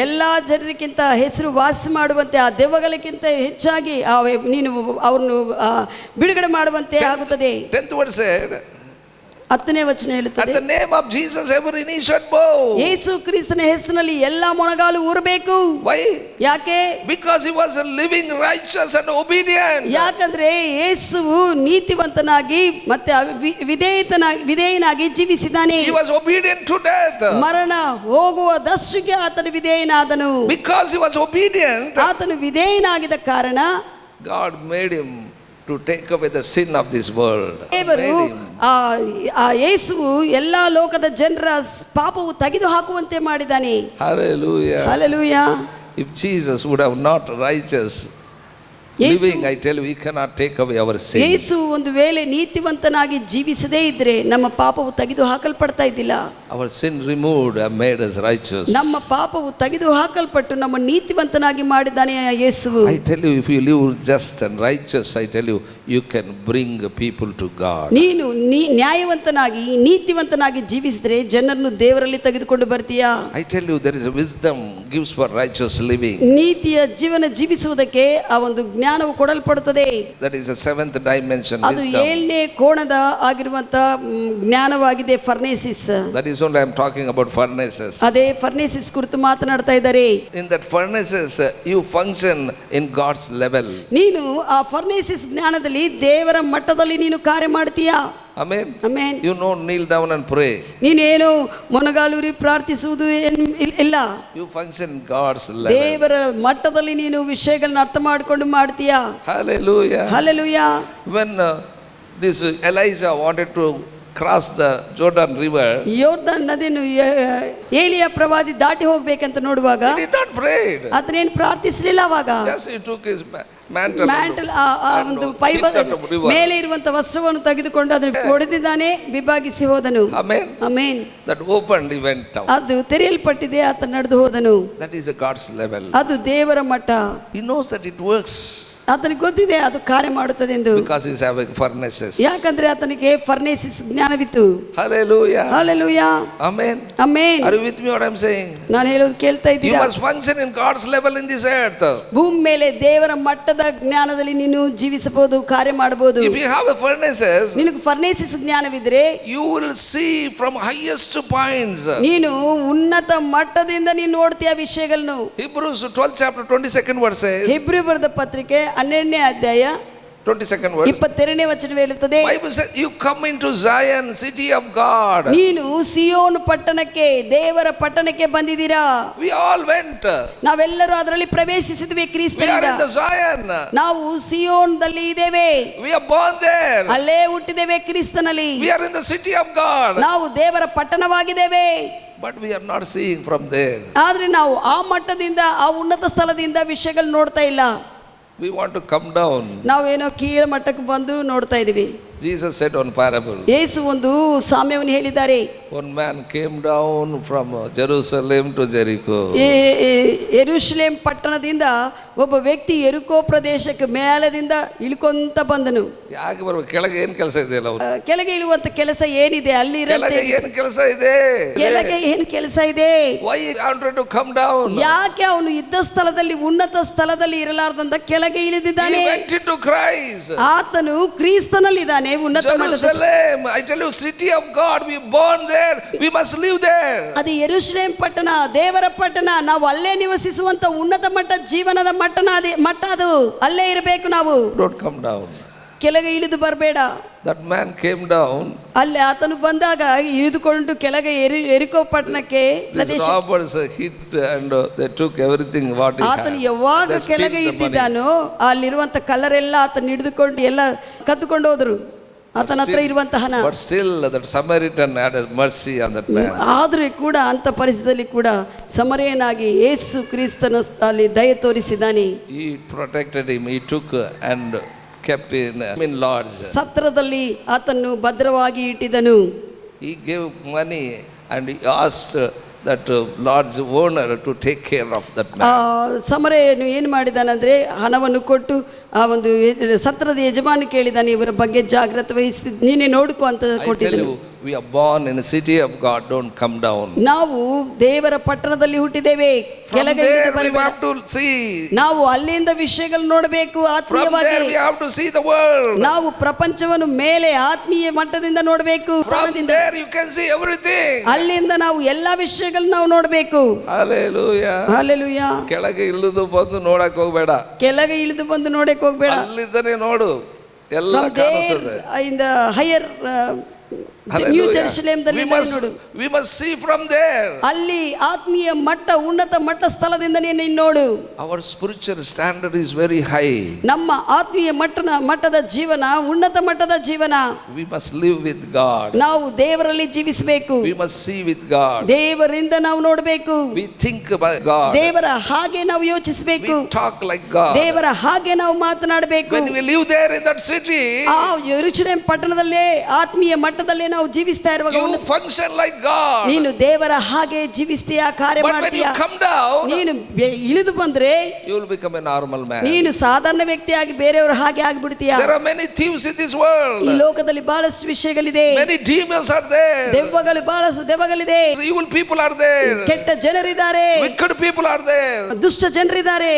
ಎಲ್ಲಾ ಜನರಿಗಿಂತ ಹೆಸರು ವಾಸಿ ಮಾಡುವಂತೆ ಆ ದೆವ್ವಗಳಿಗಿಂತ ಹೆಚ್ಚಾಗಿ ನೀನು ಅವರನ್ನು ಬಿಡುಗಡೆ ಮಾಡುವಂತೆ ಆಗುತ್ತದೆ. 10th verse said, 10ನೇ ವಚನ ಹೇಳುತ್ತದೆ, at the name of Jesus every knee should bow. ಯೇಸು ಕ್ರಿಸ್ತನ ಹೆಸರಿನಲ್ಲಿ ಎಲ್ಲಾ ಮೊಣಗಾಲು ಊರಬೇಕು. Why? ಯಾಕೆ? Because he was living righteous and obedient. ಯಾಕಂದ್ರೆ ಯೇಸುವು ನೀತಿವಂತನಾಗಿ ಮತ್ತೆ ವಿಧೇಯನಾಗಿ ಜೀವಿಸಿದ್ದಾನೆ. He was obedient to death. ಮರಣ ಹೋಗುವ ದಶಕ್ಕೆ ಆತನು ವಿಧೇಯನಾದನು. Because he was obedient, ಆತನು ವಿಧೇಯನಾಗಿದ್ದ ಕಾರಣ God made him to take away the sin of this world. ದೇವರು ಆ ಯೇಸುವು ಎಲ್ಲಾ ಲೋಕದ ಜನರ ಪಾಪವು ತೆಗೆದು ಹಾಕುವಂತೆ ಮಾಡಿದ್ದಾನೆ. Hallelujah. Hallelujah. If Jesus would have not righteous living, I tell you, he cannot take away our sin. ಯೇಸು ಒಂದು ವೇಳೆ ನೀತಿವಂತನಾಗಿ ಜೀವಿಸದೇ ಇದ್ರೆ ನಮ್ಮ ಪಾಪವು ತೆಗೆದು ಹಾಕಲ್ಪಡ್ತಾ ಇದ್ದಿಲ್ಲ. Our sin removed and made us righteous. ನಮ್ಮ ಪಾಪವು ತೆಗೆದು ಹಾಕಲ್ಪಟ್ಟು ನಮ್ಮ ನೀತಿವಂತನಾಗಿ ಮಾಡಿದ್ದಾನೆ ಯೇಸುವು. I tell you, if you live just and righteous, I tell you, you can bring people to God. ನೀನು ನ್ಯಾಯವಂತನಾಗಿ ನೀತಿವಂತನಾಗಿ ಜೀವಿಸಿದ್ರೆ ಜನರನ್ನು ದೇವರಲ್ಲಿ ತೆಗೆದುಕೊಂಡು ಬರ್ತೀಯಾ? I tell you, there is a wisdom gives for righteous living. ನೀತಿಯ ಜೀವನ ಜೀವಿಸುವುದಕ್ಕೆ ಆ ಒಂದು ಜ್ಞಾನವು ಕೊಡಲ್ಪಡುತ್ತದೆ. That is the 7th dimension. ಅದು 7ನೇ ಕೋಣದ ಆಗಿರುವಂತ ಜ್ಞಾನವಾಗಿದೆ, ಫರ್ನೇಸಿಸ್. That is only I am talking about furnaces. ಅದೇ ಫರ್ನೇಸಿಸ್ ಕುರಿತು ಮಾತನಾಡ್ತಾ ಇದ್ದಾರೆ. In that furnaces you function in God's level. ನೀನು ಆ ಫರ್ನೇಸಿಸ್ ಜ್ಞಾನದಲ್ಲಿ ದೇವರ ಮಟ್ಟದಲ್ಲಿ ನೀನು ಕಾರ್ಯ ಮಾಡ್ತೀಯಾ? Amen. Amen. You know, kneel down and pray. ನೀನೇನು ಮೊಣಗಾಲೂರಿ ಪ್ರಾರ್ಥಿಸುವುದು ಇಲ್ಲ. You function in God's level. ದೇವರ ಮಟ್ಟದಲ್ಲಿ ನೀನು ವಿಷಯಗಳನ್ನು ಅರ್ಥ ಮಾಡಿಕೊಂಡು ಮಾಡ್ತೀಯಾ? Hallelujah. Hallelujah. When this Elijah wanted to cross the Jordan river, ಯೋರ್ದನ್ ನದಿಯನ್ನು ಏಲಿಯ ಪ್ರವಾದಿ ದಾಟಿ ಹೋಗ್ಬೇಕಂತ ನೋಡುವಾಗ he did not pray. ಆತನೇನು ಪ್ರಾರ್ಥಿಸಲಿಲ್ಲ ಅವಾಗ. Just he took his mantle ಆ ಒಂದು ಪೈಬದ ಮೇಲೆ ಇರುವಂತ ವಸ್ತ್ರವನ್ನು ತೆಗೆದುಕೊಂಡು ಅದನ್ನು ಹೊಡೆದಿದ್ದಾನೆ, ವಿಭಾಗಿಸಿ ಹೋದನು. Amen. Amen. That opened, he went out. ಅದು ತೆರೆಯಲ್ಪಟ್ಟಿದೆ, ಆತ ನಡೆದು ಹೋದನು. That is a God's level. ಅದು ದೇವರ ಮಟ್ಟ. He knows that it works ಆತನಿಗೆ ಗೊತ್ತಿದೆ ಅದು ಕಾರ್ಯ ಮಾಡುತ್ತದೆ ಎಂದು. because he is having furnaces. ಯಾಕಂದ್ರೆ ಆತನಿಗೆ ಫರ್ನೇಸಿಸ್ ಜ್ಞಾನವಿತ್ತು. Hallelujah. Hallelujah. Amen. Amen. Are you with me what I am saying? ನಾನು ಹೇಳೋದು ಕೇಳ್ತಾ You ಇದ್ದೀರಾ? must function in God's level in this earth. ಭೂಮಿ ಮೇಲೆ ದೇವರ ಮಟ್ಟದ ಜ್ಞಾನದಲ್ಲಿ ನೀನು ಜೀವಿಸಬಹುದು, ಕಾರ್ಯ ಮಾಡಬಹುದು. If you have a furnaces, ನಿನಗೆ ಫರ್ನೇಸಿಸ್ ಜ್ಞಾನವಿದ್ರೆ you will see from highest points. ನೀನು ಉನ್ನತ ಮಟ್ಟದಿಂದ ನೀನು ನೋಡ್ತೀಯ ವಿಷಯಗಳನ್ನು. Hebrews 12th chapter 22nd verse says, Hebri ಬರೆದ ಪತ್ರಿಕೆ 12ನೇ ಅಧ್ಯಾಯ 22nd verse, 22ನೇ ವಚನ ಹೇಳುತ್ತದೆ, Bible says you come into Zion, city of God. ನೀನು ಸಿಯೋನ್ ಪಟ್ಟಣಕ್ಕೆ, ದೇವರ ಪಟ್ಟಣಕ್ಕೆ ಬಂದಿದ್ದೀರಾ. We all went. ನಾವೆಲ್ಲರೂ ಅದರಲ್ಲಿ ಪ್ರವೇಶಿಸಿದ್ವಿ We are ಕ್ರಿಸ್ತನಿಂದ. in the Zion. ನಾವು ಸಿಯೋನ್ದಲ್ಲಿ ಇದ್ದೇವೆ, We are born there. ಅಲ್ಲೇ ಹುಟ್ಟಿದ್ದೇವೆ ಕ್ರಿಸ್ತನಲ್ಲಿ. We are in the city of God. ನಾವು ದೇವರ ಪಟ್ಟಣವಾಗಿದ್ದೇವೆ. But we are not seeing from there. ಆದ್ರೆ ನಾವು ಆ ಮಟ್ಟದಿಂದ, ಆ ಉನ್ನತ ಸ್ಥಳದಿಂದ ವಿಷಯಗಳು ನೋಡ್ತಾ ಇಲ್ಲ. We want to come down. ನಾವೇನೋ ಕೀಳ ಮಟ್ಟಕ್ಕೆ ಬಂದು ನೋಡ್ತಾ ಇದೀವಿ. Jesus said one parable. ಯೇಸು ಒಂದು ಸಾಮ್ಯವನ್ನು ಹೇಳಿದ್ದಾರೆ. One man came down from Jerusalem to Jericho. ಯೆರೂಷಲೇಮ್ ಪಟ್ಟಣದಿಂದ ಒಬ್ಬ ವ್ಯಕ್ತಿ ಯೆರಿಕೋ ಪ್ರದೇಶಕ್ಕೆ ಮೇಲದಿಂದ ಇಳ್ಕೊಂತ ಬಂದನು. ಯಾಕೆ ಬರ್ಬೇಕು? ಕೆಳಗೆ ಏನು ಕೆಲಸ ಇದೆ ಅಲ್ಲ? ಕೆಳಗೆ ಇಳುವಂತ ಕೆಲಸ ಏನಿದೆ ಅಲ್ಲಿ ಇರುತ್ತೆ. ಕೆಳಗೆ ಏನು ಕೆಲಸ ಇದೆ? ಕೆಳಗೆ ಏನು ಕೆಲಸ ಇದೆ? Why he wanted to come down? ಯಾಕೆ ಅವನು ಇದ್ದ ಸ್ಥಳದಲ್ಲಿ, ಉನ್ನತ ಸ್ಥಳದಲ್ಲಿ ಇರಲಾರ್ದಂತ ಕೆಳಗೆ ಇಳಿದಿದ್ದಾನೆ? He went into Christ. ಆತನು ಕ್ರಿಸ್ತನಲ್ಲಿ ಇದ್ದಾನೆ. ಉನ್ನತ Jerusalem, I tell you, city of God, we born there, we must live there. ಅದು ಯೆರೂಷಲೇಮ್ ಪಟ್ಟಣ, ದೇವರ ಪಟ್ಟಣ. ನಾವು ಅಲ್ಲೇ ನಿವಸಿಸುವಂತ ಉನ್ನತ ಮಟ್ಟ, ಜೀವನದ ಮಟ್ಟ ಅದು ಅಲ್ಲೇ ಇರಬೇಕು. ನಾವು Don't come down. ಕೆಳಗೆ ಇಳಿದು ಬರಬೇಡ. That man came down. ಅಲ್ಲಿ ಆತನು ಬಂದಾಗ ಇಳಿದುಕೊಂಡು ಕೆಳಗೆ ಯೆರಿಕೋ ಪಟ್ಟಣಕ್ಕೆ These robbers hit and they took everything what he had. ಆತನು ಯಾವಾಗ ಕೆಳಗೆ ಇಟ್ಟಿದ್ದಾನೋ ಅಲ್ಲಿರುವಂತ ಕಲ್ಲರೆಲ್ಲ ಆತನ ಹಿಡಿದುಕೊಂಡು ಎಲ್ಲ ಕದ್ದುಕೊಂಡು ಹೋದ್ರು, ಆತನ ಹತ್ರ ಇರುವಂತ ಹಣ. But still that Samaritan had a mercy on that man. ಆದ್ರೆ ಕೂಡ ಅಂತ ಪರಿಸ್ಥಿತಿಯಲ್ಲಿ ಕೂಡ ಸಮರಿಯನಾಗಿ ಯೇಸು ಕ್ರಿಸ್ತನ ಅಲ್ಲಿ ದಯೆ ತೋರಿಸಿದ್ದಾನೆ. He protected him. He took and kept in lodge. ಸತ್ರದಲ್ಲಿ ಆತನ್ನು ಭದ್ರವಾಗಿ ಇಟ್ಟಿದನು. He gave money and he asked that lodge owner to take care of that man. ಸಮರೆಯನ್ನು ಏನು ಮಾಡಿದಾನಂದ್ರೆ ಹಣವನ್ನು ಕೊಟ್ಟು ಆ ಒಂದು ಸತ್ರದ ಯಜಮಾನ ಕೇಳಿದಾನೆ, ಇವರ ಬಗ್ಗೆ ಜಾಗ್ರತೆ ವಹಿಸಿ ನೀನೇ ನೋಡ್ಕೊ ಅಂತ ಕೊಟ್ಟಿದ್ದನು. We are born in a city of God, don't come down. ನಾವು ದೇವರ ಪಟ್ಟಣದಲ್ಲಿ ಹುಟ್ಟಿದ್ದೇವೆ, ಕೆಳಗೆ ನಾವು ಅಲ್ಲಿಂದ ವಿಷಯಗಳು ನೋಡಬೇಕು. ಆತ್ಮೀಯವಾಗಿ we have to see the world. ನಾವು ಪ್ರಪಂಚವನ್ನು ಮೇಲೆ ಆತ್ಮೀಯ ಮಟ್ಟದಿಂದ ನೋಡಬೇಕು. From there you can see everything. ಅಲ್ಲಿಂದ ನಾವು ಎಲ್ಲಾ ವಿಷಯಗಳನ್ನ ನಾವು ನೋಡಬೇಕು. Hallelujah. Hallelujah. ಕೆಳಗೆ ಇಳಿದು ಬಂದು ನೋಡಕ್ ಹೋಗಬೇಡ. ಕೆಳಗೆ ಇಳಿದು ಬಂದು ನೋಡಕ್ ಹೋಗಬೇಡ. ಅಲ್ಲಿಂದನೇ ನೋಡು, ಎಲ್ಲ ಕಾಣಿಸುತ್ತೆ. in the higher ನ್ಯೂ ಜೆರುಸಲೇಮ್ದಲ್ಲಿ ನೋಡು. We must see from there. ಅಲ್ಲಿ ಆತ್ಮೀಯ ಮಟ್ಟ, ಉನ್ನತ ಮಟ್ಟ ಸ್ಥಳದಿಂದ ನೀನು ನೋಡು. Our spiritual standard is very high. ನಮ್ಮ ಆತ್ಮೀಯ ಮಟ್ಟದ ಜೀವನ ಉನ್ನತ ಮಟ್ಟದ ಜೀವನ. We must live with God. ನಾವು ದೇವರಲ್ಲಿ ಜೀವಿಸಬೇಕು. We must see with God. ದೇವರಿಂದ ನಾವು ನೋಡಬೇಕು. We think about God. ದೇವರ ಹಾಗೆ ನಾವು ಯೋಚಿಸಬೇಕು. We talk like God. ದೇವರ ಹಾಗೆ ನಾವು ಮಾತನಾಡಬೇಕು. When we live there in that city, ಆ ಯೆರೂಷಲೇಮ್ ಪಟ್ಟಣದಲ್ಲೇ ಆತ್ಮೀಯ ಮಟ್ಟದಲ್ಲೇ ನಾವು ಜೀವಿಸ್ತಾ ಇರುವಾಗ you function like God. ನೀನು ದೇವರ ಹಾಗೆ ಜೀವಿಸ್ತೀಯ, ಕಾರ್ಯ ಮಾಡ್ತೀಯ. But when you come down, ನೀನು ಇಳಿದು ಬಂದ್ರೆ you will become a normal man. ನೀನು ಸಾಧಾರಣ ವ್ಯಕ್ತಿಯಾಗಿ ಬೇರೆಯವರ ಹಾಗೆ ಆಗಿಬಿಡ್ತೀಯ. There are many thieves in this world. ಈ ಲೋಕದಲ್ಲಿ ಬಹಳಷ್ಟು ವಿಷಯಗಳಿದೆ. Many demons are there. ದೆವ್ವಗಳು, ಬಹಳಷ್ಟು ದೆವ್ವಗಳಿದೆ. Evil people are there. ಕೆಟ್ಟ ಜನರಿದ್ದಾರೆ. Wicked people are there. ದುಷ್ಟ ಜನರಿದ್ದಾರೆ.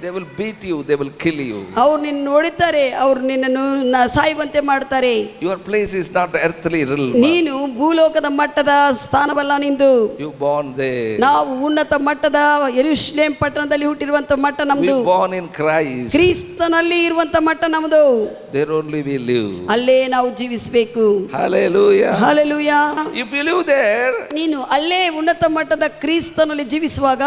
They will beat you, they will kill you. ಅವರು ನಿನ್ನ ಹೊಡಿತಾರೆ, ಅವರು ನಿನ್ನನ್ನು ಸಾಯುವಂತೆ ಮಾಡ್ತಾರೆ. Your place is not earthly realm. ನೀನು ಭೂಲೋಕದ ಮಟ್ಟದ ಸ್ಥಾನವಲ್ಲ ನಿಂದು. You born there. ನಾವು ಉನ್ನತ ಮಟ್ಟದ ಯೆರೂಷಲೇಮ್ ಪಟ್ಟಣದಲ್ಲಿ ಹುಟ್ಟಿರುವಂತ ಮಟ್ಟ ನಮ್ದು. We born in Christ. ಕ್ರಿಸ್ತನಲ್ಲಿ ಇರುವಂತ ಮಟ್ಟ ನಮ್ದು. There only we live. ಅಲ್ಲೇ ನಾವು ಜೀವಿಸಬೇಕು. Hallelujah. Hallelujah. If you live there, ನೀನು ಅಲ್ಲೇ ಉನ್ನತ ಮಟ್ಟದ ಕ್ರಿಸ್ತನಲ್ಲಿ ಜೀವಿಸುವಾಗ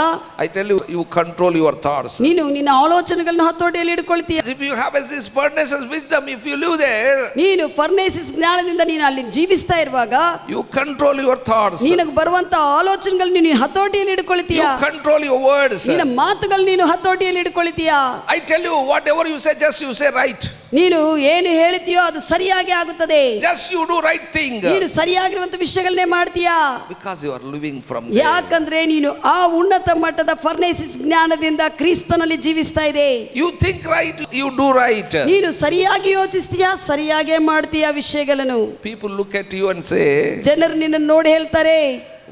I tell you, you control your thoughts. ನೀನು ನಿನ್ನ ಆಲೋಚನೆಗಳನ್ನು ಹತೋಟಿಯಲ್ಲಿ ಇಟ್ಕೊಳ್ತೀಯ. If you have this furnaces wisdom, if you live there, ನೀನು ಫರ್ನೇಸಿಸ್ ಜ್ಞಾನದಿಂದ ನೀನು ಅಲ್ಲಿ ಜೀವಿಸ್ತಾ ಜೀವಿಸ್ತಾ ಇರುವಾಗ You control your thoughts. ನಿನಗೆ ಬರುವಂತ ಆಲೋಚನೆಗಳು ನೀನು ಹತೋಟಿಯಲ್ಲಿ ಇಟ್ಕೊಳ್ತೀಯ. You control your words. ನಿನ್ನ ಮಾತುಗಳು ನೀನು ಹತೋಟಿಯಲ್ಲಿ ಇಟ್ಕೊಳ್ತೀಯ. I tell you, whatever you say, just you say right. ನೀನು ಏನು ಹೇಳ್ತೀಯೋ ಅದು ಸರಿಯಾಗಿ ಆಗುತ್ತದೆ. Just you do right thing. ನೀನು ಸರಿಯಾಗಿರುವಂತ ವಿಷಯಗಳನ್ನೇ ಮಾಡ್ತೀಯಾ. Because you are living from there. ಯಾಕಂದ್ರೆ ನೀನು ಆ ಉನ್ನತ ಮಟ್ಟದ ಫರ್ನೇಸಿಸ್ ಜ್ಞಾನದಿಂದ ಕ್ರಿಸ್ತನಲ್ಲಿ ಜೀವಿಸ್ತಾ ಇದೆ. You think right, you do right. ನೀನು ಸರಿಯಾಗಿ ಯೋಚಿಸ್ತೀಯಾ, ಸರಿಯಾಗೇ ಮಾಡ್ತೀಯಾ ವಿಷಯಗಳನ್ನು. People look at you and say, ಜನರು ನಿನ್ನನ್ನು ನೋಡಿ ಹೇಳ್ತಾರೆ,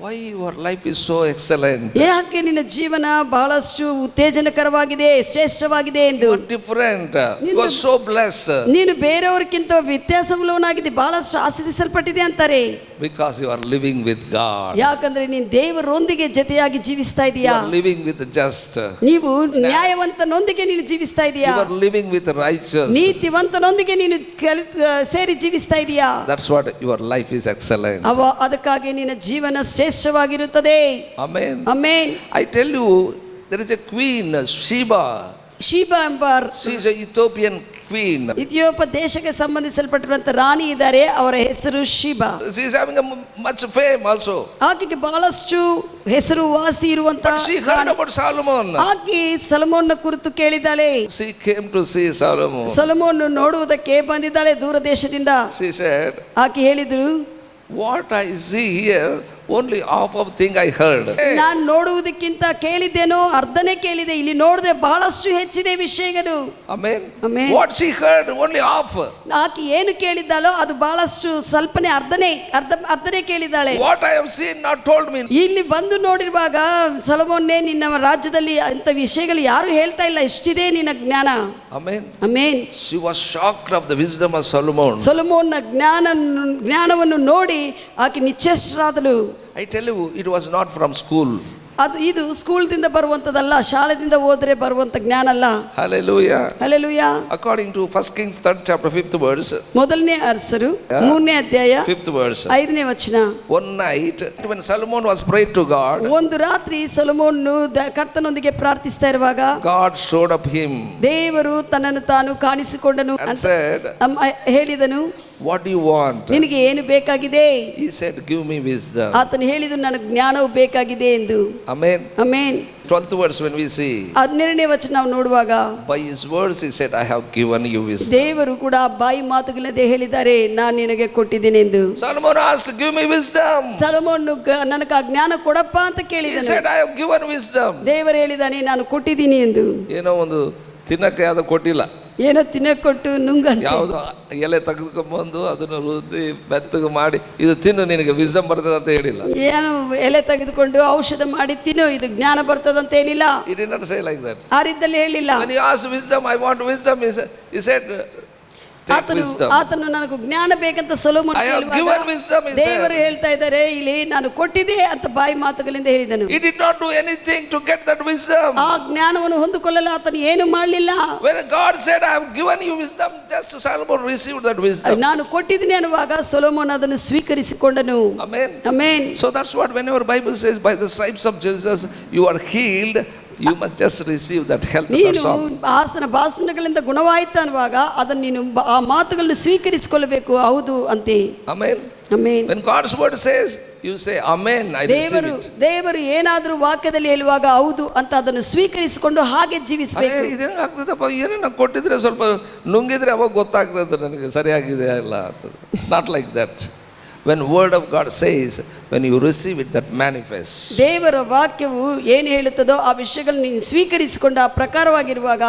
why your life is so excellent? ಯಾಕೆ ನಿನ್ನ ಜೀವನ ಬಹಳಷ್ಟು ಉತ್ತೇಜನಕರವಾಗಿದೆ, ಶ್ರೇಷ್ಠವಾಗಿದೆ ಎಂದು. You are different. You are so blessed. ನೀನು ಬೇರೆಯವರಿಗಿಂತ ವ್ಯತ್ಯಾಸವುಳ್ಳವನಾಗಿದೆ, ಬಹಳಷ್ಟು ಆಶೀರ್ವದಿಸಲ್ಪಟ್ಟಿದೆ ಅಂತಾರೆ. Because you are living with God. ಯಾಕಂದ್ರೆ ನೀನು ದೇವರೊಂದಿಗೆ ಜೊತೆಯಾಗಿ ಜೀವಿಸ್ತಾ You ಇದೀಯಾ. are living with the just. ನೀವು ನ್ಯಾಯವಂತನೊಂದಿಗೆ ನೀನು ಜೀವಿಸ್ತಾ ಇದೀಯಾ. You are living with the righteous. ನೀತಿವಂತನೊಂದಿಗೆ ನೀನು ಸೇರಿ ಜೀವಿಸ್ತಾ ಇದೀಯಾ. That's what your life is excellent. ಅದಕ್ಕಾಗಿ ನಿನ್ನ ಜೀವನ ಶ್ರೇಷ್ಠವಾಗಿರುತ್ತದೆ. Amen. Amen. I tell you, there is a queen, Sheba. Sheeba ಎಂಬ She is an Ethiopian queen. ಇಥಿಯೋಪ ದೇಶಕ್ಕೆ ಸಂಬಂಧಿಸಲ್ಪಟ್ಟಿರುವಂತ ರಾಣಿ ಇದ್ದಾರೆ, ಅವರ ಹೆಸರು Sheeba. She is having a much fame also. ಆಕೆಗೆ ಬಹಳಷ್ಟು ಹೆಸರು ವಾಸಿ ಇರುವಂತ. But she heard about Solomon. ಆಕೆ ಸೊಲೊಮೋನನ ಕುರಿತು ಕೇಳಿದ್ದಾಳೆ. She came to see Solomon. Solomon ನೋಡುವುದಕ್ಕೆ ಬಂದಿದ್ದಾಳೆ ದೂರ ದೇಶದಿಂದ. She said, ಆಕೆ ಹೇಳಿದ್ರು, what I see here, only half of thing I heard. ನಾನು ನೋಡುವುದಕ್ಕಿಂತ ಕೇಳಿದ್ದೇನೋ ಅರ್ಧನೇ ಕೇಳಿದೆ, ಇಲ್ಲಿ ನೋಡಿದ್ರೆ ಬಹಳಷ್ಟು ಹೆಚ್ಚಿದೆ ವಿಷಯಗಳು. Amen. Amen. What she heard, only half. ಆಕೆ ಏನು ಕೇಳಿದ್ದಾಳೋ ಅದು ಬಹಳಷ್ಟು ಸ್ವಲ್ಪನೇ, ಅರ್ಧನೇ ಕೇಳಿದ್ದಾಳೆ. What I have seen, not told me. ಇಲ್ಲಿ ಬಂದು ನೋಡಿರುವಾಗ ಸೊಲೊಮೋನ್ನೇ, ನಿನ್ನ ರಾಜ್ಯದಲ್ಲಿ ಅಂತ ವಿಷಯಗಳು ಯಾರು ಹೇಳ್ತಾ ಇಲ್ಲ, ಇಷ್ಟಿದೆ ನಿನ್ನ ಜ್ಞಾನ. Amen. Amen. She was shocked of the wisdom of Solomon. ಸೊಲೊಮೋನ್ನ ಜ್ಞಾನವನ್ನು ನೋಡಿ ಆಕೆ ನಿಶ್ಚೇಷ್ಟರಾದಳು. I tell you, it was not from school. ಇದು ಸ್ಕೂಲ್ದಿಂದ ಬರುವಂತದಲ್ಲ, ಶಾಲೆದಿಂದ ಹೋದ್ರೆ ಬರುವಂತ ಜ್ಞಾನ ಅಲ್ಲ. Hallelujah. Hallelujah. According to 1 Kings 3rd chapter 5th verse. ಮೊದಲನೇ ಅರಸರು 3ನೇ ಅಧ್ಯಾಯ 5th verse. 5ನೇ ವಚನ. One night when Solomon was prayed to God, ಒಂದು ರಾತ್ರಿ ಸೊಲೊಮೋನನು ಕರ್ತನೊಂದಿಗೆ ಪ್ರಾರ್ಥಿಸ್ತಾ ಇರುವಾಗ God showed up him ದೇವರು ತನ್ನನ್ನು ತಾನು ಕಾಣಿಸಿಕೊಂಡನು and said, ಹೇಳಿದನು, what do you want? ನಿನಗೆ ಏನು ಬೇಕಾಗಿದೆ? He said, give me wisdom. ಆತನು ಹೇಳಿದನು, ನನಗೆ ಜ್ಞಾನವು ಬೇಕಾಗಿದೆ ಎಂದು. Amen. Amen. 12th verse when we see, 12ನೇ ವಚನ ನಾವು ನೋಡುವಾಗ, by his words he said, I have given you wisdom. ದೇವರು ಕೂಡ ಬಾಯಿ ಮಾತುಗಳನ್ನೇ ಹೇಳಿದ್ದಾರೆ, ನಾನು ನಿನಗೆ ಕೊಟ್ಟಿದ್ದೇನೆ ಎಂದು. Solomon asked, give me wisdom. Solomon ನನಗೆ ಆ ಜ್ಞಾನ ಕೊಡಪ್ಪ ಅಂತ He ಕೇಳಿದನು. said, I have given wisdom. ದೇವರು ಹೇಳಿದಾನೆ, ನಾನು ಕೊಟ್ಟಿದ್ದೀನಿ ಎಂದು. ಏನೋ ಒಂದು ತಿನ್ನಕ್ಕೆ ಯಾವ್ದು ಕೊಟ್ಟಿಲ್ಲ, ಏನೋ ತಿನ್ನಕೊಟ್ಟು ನುಂಗಂತ. ಯಾವುದು ಎಲೆ ತೆಗೆದುಕೊಂಡ್ಬಂದು ಅದನ್ನು ರುದ್ದಿ ಬೆತ್ತಗೆ ಮಾಡಿ ಇದು ತಿನ್ನು ನಿನಗೆ ವಿಸ್ಡಮ್ ಬರ್ತದೆ ಅಂತ ಹೇಳಿಲ್ಲ. ಏನು ಎಲೆ ತೆಗೆದುಕೊಂಡು ಔಷಧ ಮಾಡಿ ತಿನ್ನು, ಇದು ಜ್ಞಾನ ಬರ್ತದಂತ ಹೇಳಿಲ್ಲ. He did not say like that. ಆ ರೀತಿಯಲ್ಲಿ ಹೇಳಿಲ್ಲ. When he asked wisdom, I want wisdom, he said, take wisdom. ಆತನು ನನಗೆ ಜ್ಞಾನ ಬೇಕಂತ Solomon I have given wisdom, he ದೇವರು said. ಹೇಳ್ತಾ ಇದ್ದಾರೆ, ಇಲ್ಲಿ ನಾನು ಕೊಟ್ಟಿದ್ದೆ ಅಂತ ಬಾಯಿ ಮಾತುಗಳಿಂದ ಹೇಳಿದನು. He did not do anything to get that wisdom. ಆ ಜ್ಞಾನವನ್ನು ಹೊಂದಿಕೊಳ್ಳಲು ಆತನು ಏನು ಮಾಡಲಿಲ್ಲ. When God said, I have given you wisdom, just Solomon received that wisdom. ನಾನು ಕೊಟ್ಟಿದ್ದೀನಿ ಅನ್ನುವಾಗ ಸೊಲೊಮೋನ್ ಅದನ್ನು ಸ್ವೀಕರಿಸಿಕೊಂಡನು. Amen. Amen. So that's what whenever Bible says, by the stripes of Jesus you are healed, you must just receive that health. ನೀನು ಭಾಷಣಗಳಿಂದ ಗುಣವಾಯಿತು ಅನ್ನುವಾಗ ಅದನ್ನು ನೀನು ಆ ಮಾತುಗಳನ್ನು ಸ್ವೀಕರಿಸಿಕೊಳ್ಳಬೇಕು. ಹೌದು ಅಂತೆ. Amen. Amen. When God's word says, you say amen, I receive it. ದೇವರು ಏನಾದರೂ ವಾಕ್ಯದಲ್ಲಿ ಹೇಳುವಾಗ ಹೌದು ಅಂತ ಅದನ್ನು ಸ್ವೀಕರಿಸಿಕೊಂಡು ಹಾಗೆ ಜೀವಿಸಬೇಕು. ಇದೇನು ಆಗ್ತದಪ್ಪ, ಏನನ್ನ ಕೊಟ್ಟಿದ್ರೆ ಸ್ವಲ್ಪ ನುಂಗಿದ್ರೆ ಅವಾಗ ಗೊತ್ತಾಗ್ತದೆ ನನಗೆ ಸರಿಯಾಗಿದೆ ಇಲ್ಲ ಅಂತ. Not like that. When word of God says, when you receive it, that manifests. ದೇವರ ವಾಕ್ಯವು ಏನು ಹೇಳುತ್ತದೋ ಆ ವಿಷಯಗಳನ್ನು ನೀನು ಸ್ವೀಕರಿಸಿಕೊಂಡು ಆ ಪ್ರಕಾರವಾಗಿರುವಾಗ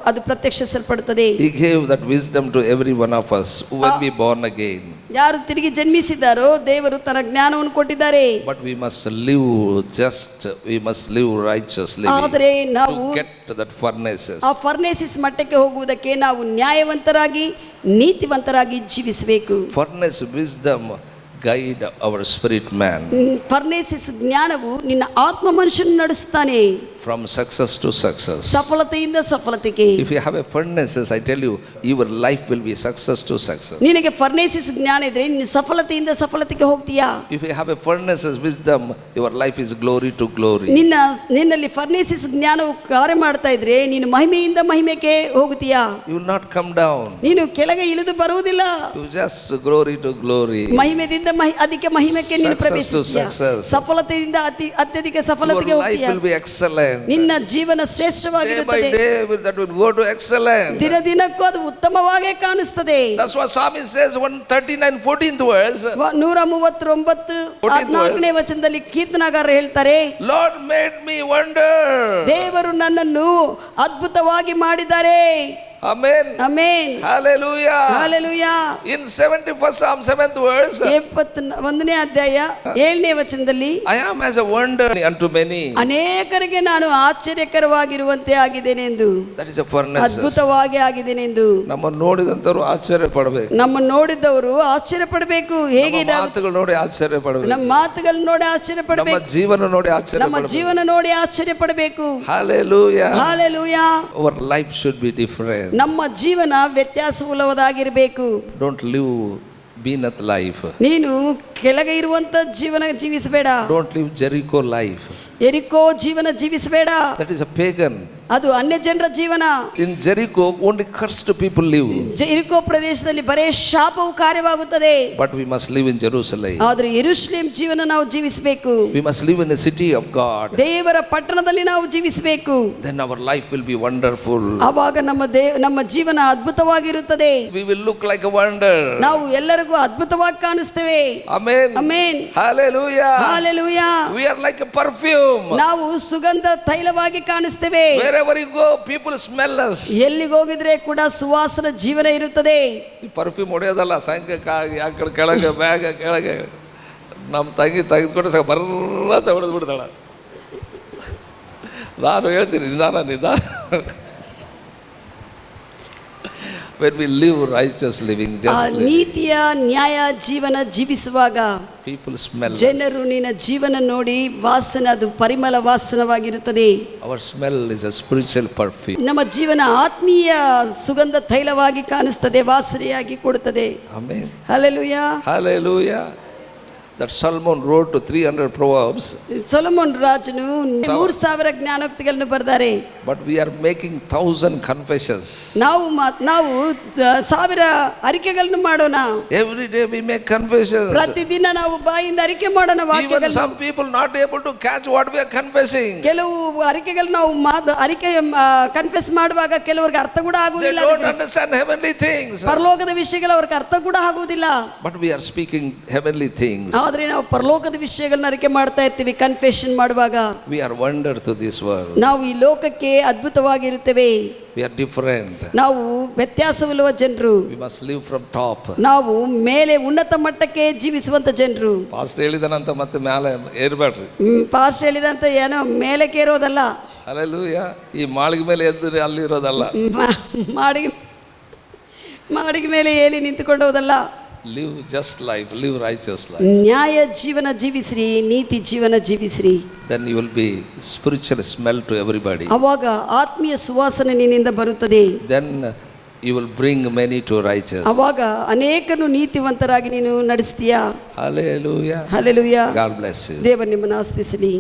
ಅದು ಪ್ರತ್ಯಕ್ಷಿಸಲ್ಪಡುತ್ತದೆ. He gave that wisdom to every one of us when we born again. ಯಾರು ತಿರುಗಿ ಜನ್ಮಿಸಿದಾರೋ ದೇವರು ತನ್ನ ಜ್ಞಾನವನ್ನು ಕೊಟ್ಟಿದ್ದಾರೆ. But we must live just, we must live righteously ಆದರೆ ನಾವು to get to that furnaces. ಆ ಫರ್ನೇಸಿಸ್ ಮಟ್ಟಕ್ಕೆ ಹೋಗುವುದಕ್ಕೆ ನಾವು ನ್ಯಾಯವಂತರಾಗಿ ನೀತಿವಂತರಾಗಿ ಜೀವಿಸಬೇಕು. Furnace wisdom guide our spirit man. ಫರ್ನೇಸಿಸ್ ಜ್ಞಾನವು ನಿನ್ನ ಆತ್ಮ ಮನುಷ್ಯನ ನಡೆಸುತ್ತಾನೆ. From success to success. ಸಫಲತೆಯಿಂದ ಸಫಲತೆಗೆ. If you have a furnaces, I tell you, your life will be success to success. ನಿನಗೆ ಫರ್ನೇಸಿಸ್ ಜ್ಞಾನ ಇದ್ರೆ ನೀನು ಸಫಲತೆಯಿಂದ ಸಫಲತೆಗೆ ಹೋಗ್ತೀಯಾ. If you have a furnaces wisdom, your life is glory to glory. ನಿನ್ನಲ್ಲಿ ಫರ್ನೇಸಿಸ್ ಜ್ಞಾನವು ಕಾರ್ಯ ಮಾಡ್ತಾ ಇದ್ರೆ ನೀನು ಮಹಿಮೆಯಿಂದ ಮಹಿಮೆಗೆ ಹೋಗುತ್ತೀಯಾ. You will not come down. ನೀನು ಕೆಳಗೆ ಇಳಿದು ಬರುವುದಿಲ್ಲ. You just glory to glory. ಮಹಿಮೆಯಿಂದ ಅಧಿಕ ಮಹಿಮೆಗೆ ನೀನು ಪ್ರವೇಶಿಸುತ್ತೀಯಾ. ಸಫಲತೆಯಿಂದ ಅತ್ಯಧಿಕ ಸಫಲತೆಗೆ Your life ಹೋಗ್ತೀಯಾ. will be excellent. ನಿನ್ನ ಜೀವನ Day by ಶ್ರೇಷ್ಠವಾಗಿರುತ್ತದೆ. day that will go to excellence. ದಿನ ದಿನಕ್ಕೂ ಅದು ಉತ್ತಮವಾಗಿ ಕಾಣಿಸ್ತದೆ. That's what Psalmist says 139 14th verse. 139 4ನೇ ವಚನದಲ್ಲಿ ಕೀರ್ತನಗಾರ ಹೇಳ್ತಾರೆ, Lord made me wonder. ದೇವರು ನನ್ನನ್ನು ಅದ್ಭುತವಾಗಿ ಮಾಡಿದ್ದಾರೆ. Amen. Amen. Hallelujah. Hallelujah. In 71st Psalm 7th verse, 71ನೇ ಅಧ್ಯಾಯ 7ನೇ ವಚನದಲ್ಲಿ, I am as a wonder unto many. ಅನೇಕರಿಗೆ ನಾನು ಆಶ್ಚರ್ಯಕರವಾಗಿರುವಂತೆ ಆಗಿದ್ದೇನೆ ಎಂದು. That is a furnace. ಅದ್ಭುತವಾಗಿ ಆಗಿದ್ದೇನೆ ಎಂದು. ನಮ್ಮ ನೋಡಿದಂತರು ಆಶ್ಚರ್ಯ ಪಡಬೇಕು. ನಮ್ಮ ನೋಡಿದವರು ಆಶ್ಚರ್ಯ ಪಡಬೇಕು. ಹೇಗೆ ಮಾತುಗಳು ನೋಡಿ ಆಶ್ಚರ್ಯ ಪಡಬೇಕು. ನಮ್ಮ ಮಾತುಗಳನ್ನ ನೋಡಿ ಆಶ್ಚರ್ಯ ನಮ್ಮ ಪಡಬೇಕು. ಜೀವನ ನೋಡಿ ಆಶ್ಚರ್ಯ ನಮ್ಮ ಪಡಬೇಕು. ಜೀವನ ನೋಡಿ ಆಶ್ಚರ್ಯ ಪಡಬೇಕು. Hallelujah. Hallelujah. Our life should be different. ನಮ್ಮ ಜೀವನ ವ್ಯತ್ಯಾಸವುಳ್ಳದಾಗಿರಬೇಕು. Don't live beneath life. ನೀನು ಕೆಳಗೆ ಇರುವಂತ ಜೀವನ ಜೀವಿಸಬೇಡ. Don't live Jericho life. ಎರಿಕೋ ಜೀವನ ಜೀವಿಸಬೇಡ. That is a pagan. ಅದು ಅನ್ಯ ಜನರ ಜೀವನ. In Jericho only cursed people live. Jericho ಪ್ರದೇಶದಲ್ಲಿ ಬರೇ ಶಾಪವು ಕಾರ್ಯವಾಗುತ್ತದೆ. But we must live in Jerusalem. ಆದ್ರೆ ಯೆರೂಸಲೇಮ್ ಜೀವನ ನಾವು ಜೀವಿಸಬೇಕು. We must live in the city of God. ದೇವರ ಪಟ್ಟಣದಲ್ಲಿ ನಾವು ಜೀವಿಸಬೇಕು. Then our life will be wonderful. ಆವಾಗ ನಮ್ಮ ಜೀವನ ಅದ್ಭುತವಾಗಿರುತ್ತದೆ. We will look like a wonder. ನಾವು ಎಲ್ಲರಿಗೂ ಅದ್ಭುತವಾಗಿ ಕಾಣಿಸ್ತೇವೆ. Amen. Amen. Hallelujah. Hallelujah. We are like a perfume. ನಾವು ಸುಗಂಧ ತೈಲವಾಗಿ ಕಾಣಿಸ್ತೇವೆ. Wherever you go, people smell us. ಎಲ್ಲಿಗೆ ಹೋಗಿದ್ರೆ ಕೂಡ ಸುವಾಸನ ಜೀವನ ಇರುತ್ತದೆ. ಈ ಪರ್ಫ್ಯೂಮ್ ಹೊಡೆಯೋದಲ್ಲ, ಸಾಯಂಕಾಲ ಆ ಕಡೆ ಕೆಳಗೆ ಬ್ಯಾಗ ಕೆಳಗೆ ನಮ್ಮ ತಂಗಿ ತೆಗೆದುಕೊಂಡು ಸಾಕು ಬರ್ರ ಹೊಡೆದು ಬಿಡ್ತಾಳ. ನಾನು ಹೇಳ್ತೀನಿ ನಿಧಾನ. When we live righteous living, just living, ನೀತಿಯ ನ್ಯಾಯ ಜೀವನ ಜೀವಿಸುವಾಗ people smell us. ಜನರು ನಿನ್ನ ಜೀವನ ನೋಡಿ ವಾಸನೆ, ಅದು ಪರಿಮಳ ವಾಸನವಾಗಿರುತ್ತದೆ. Our smell is a spiritual perfume. ನಮ್ಮ ಜೀವನ ಆತ್ಮೀಯ ಸುಗಂಧ ತೈಲವಾಗಿ ಕಾಣಿಸ್ತದೆ, ವಾಸನೆಯಾಗಿ ಕೊಡುತ್ತದೆ. Amen. Hallelujah. Hallelujah. That Solomon wrote to 300 proverbs. Solomon ರಾಜನು 3000 ಜ್ಞಾನೋಕ್ತಿಗಳನ್ನು ಬರೆದಾರೆ. But we are making 1000 confessions. ನಾವು 1000 ಅರಿಕೆಗಳನ್ನು ಮಾಡೋಣ. Every day we make confessions. ಪ್ರತಿದಿನ ನಾವು ಬಾಯಿಂದ ಅರಿಕೆ ಮಾಡೋಣ Even ವಾಕ್ಯಗಳನ್ನು. some people not able to catch what we are confessing. ಕೆಲವು ಅರಿಕೆಗಳು ನಾವು ಅರಿಕೆ ಕನ್ಫೆಸ್ ಮಾಡುವಾಗ ಕೆಲವರಿಗೆ ಅರ್ಥ ಕೂಡ They ಆಗುವುದಿಲ್ಲ. don't understand heavenly things. ಪರಲೋಕದ ವಿಷಯಗಳು ಅವ್ರಿಗೆ ಅರ್ಥ ಕೂಡ ಆಗುವುದಿಲ್ಲ. But we are speaking heavenly things. ಆದ್ರೆ ನಾವು ಪರಲೋಕದ ವಿಷಯಗಳನ್ನ ಅರಿಕೆ ಮಾಡ್ತಾ ಇರ್ತೀವಿ ಕನ್ಫೆಷನ್ ಮಾಡುವಾಗ. We are wonder to this world. ನಾವು ಈ ಲೋಕಕ್ಕೆ ಅದ್ಭುತವಾಗಿರುತ್ತೇವೆ. We are different. ನಾವು ವ್ಯತ್ಯಾಸವಿಲ್ಲವ ಜನರು. We must live from top. ನಾವು ಮೇಲೆ ಉನ್ನತ ಮಟ್ಟಕ್ಕೆ ಜೀವಿಸುವಂತ ಜನರು. ಪಾಸ್ಟ್ ಹೇಳಿದನಂತ ಮತ್ತೆ ಮೇಲೆ ಏರ್ಬೇಡ್ರಿ. ಪಾಸ್ಟ್ ಹೇಳಿದಂತ ಏನೋ ಮೇಲಕ್ಕೆ ಇರೋದಲ್ಲ. Hallelujah. ಈ ಮಾಳಿಗೆ ಮೇಲೆ ಎದ್ದು ಅಲ್ಲಿ ಇರೋದಲ್ಲ. ಮಾಡಿಗೆ ಮೇಲೆ ಏಲಿ ನಿಂತುಕೊಳ್ಳುವುದಲ್ಲ. Live just life, live righteous life. ನ್ಯಾಯ ಜೀವನ ಜೀವಿಸ್ರಿ, ನೀತಿ ಜೀವನ ಜೀವಿಸ್ರಿ. Then you will be spiritual smell to everybody. ಅವಾಗ ಆತ್ಮೀಯ ಸುವಾಸನೆ ನಿನ್ನಿಂದ ಬರುತ್ತದೆ. Then you will bring many to righteous. ಅವಾಗ ಅನೇಕರು ನೀತಿವಂತರಾಗಿ ನೀನು ನಡೆಸ್ತೀಯಾ. Hallelujah. Hallelujah. God bless you. ದೇವರು ನಿಮ್ಮನ್ನು ಆಸ್ತಿಸಲಿ.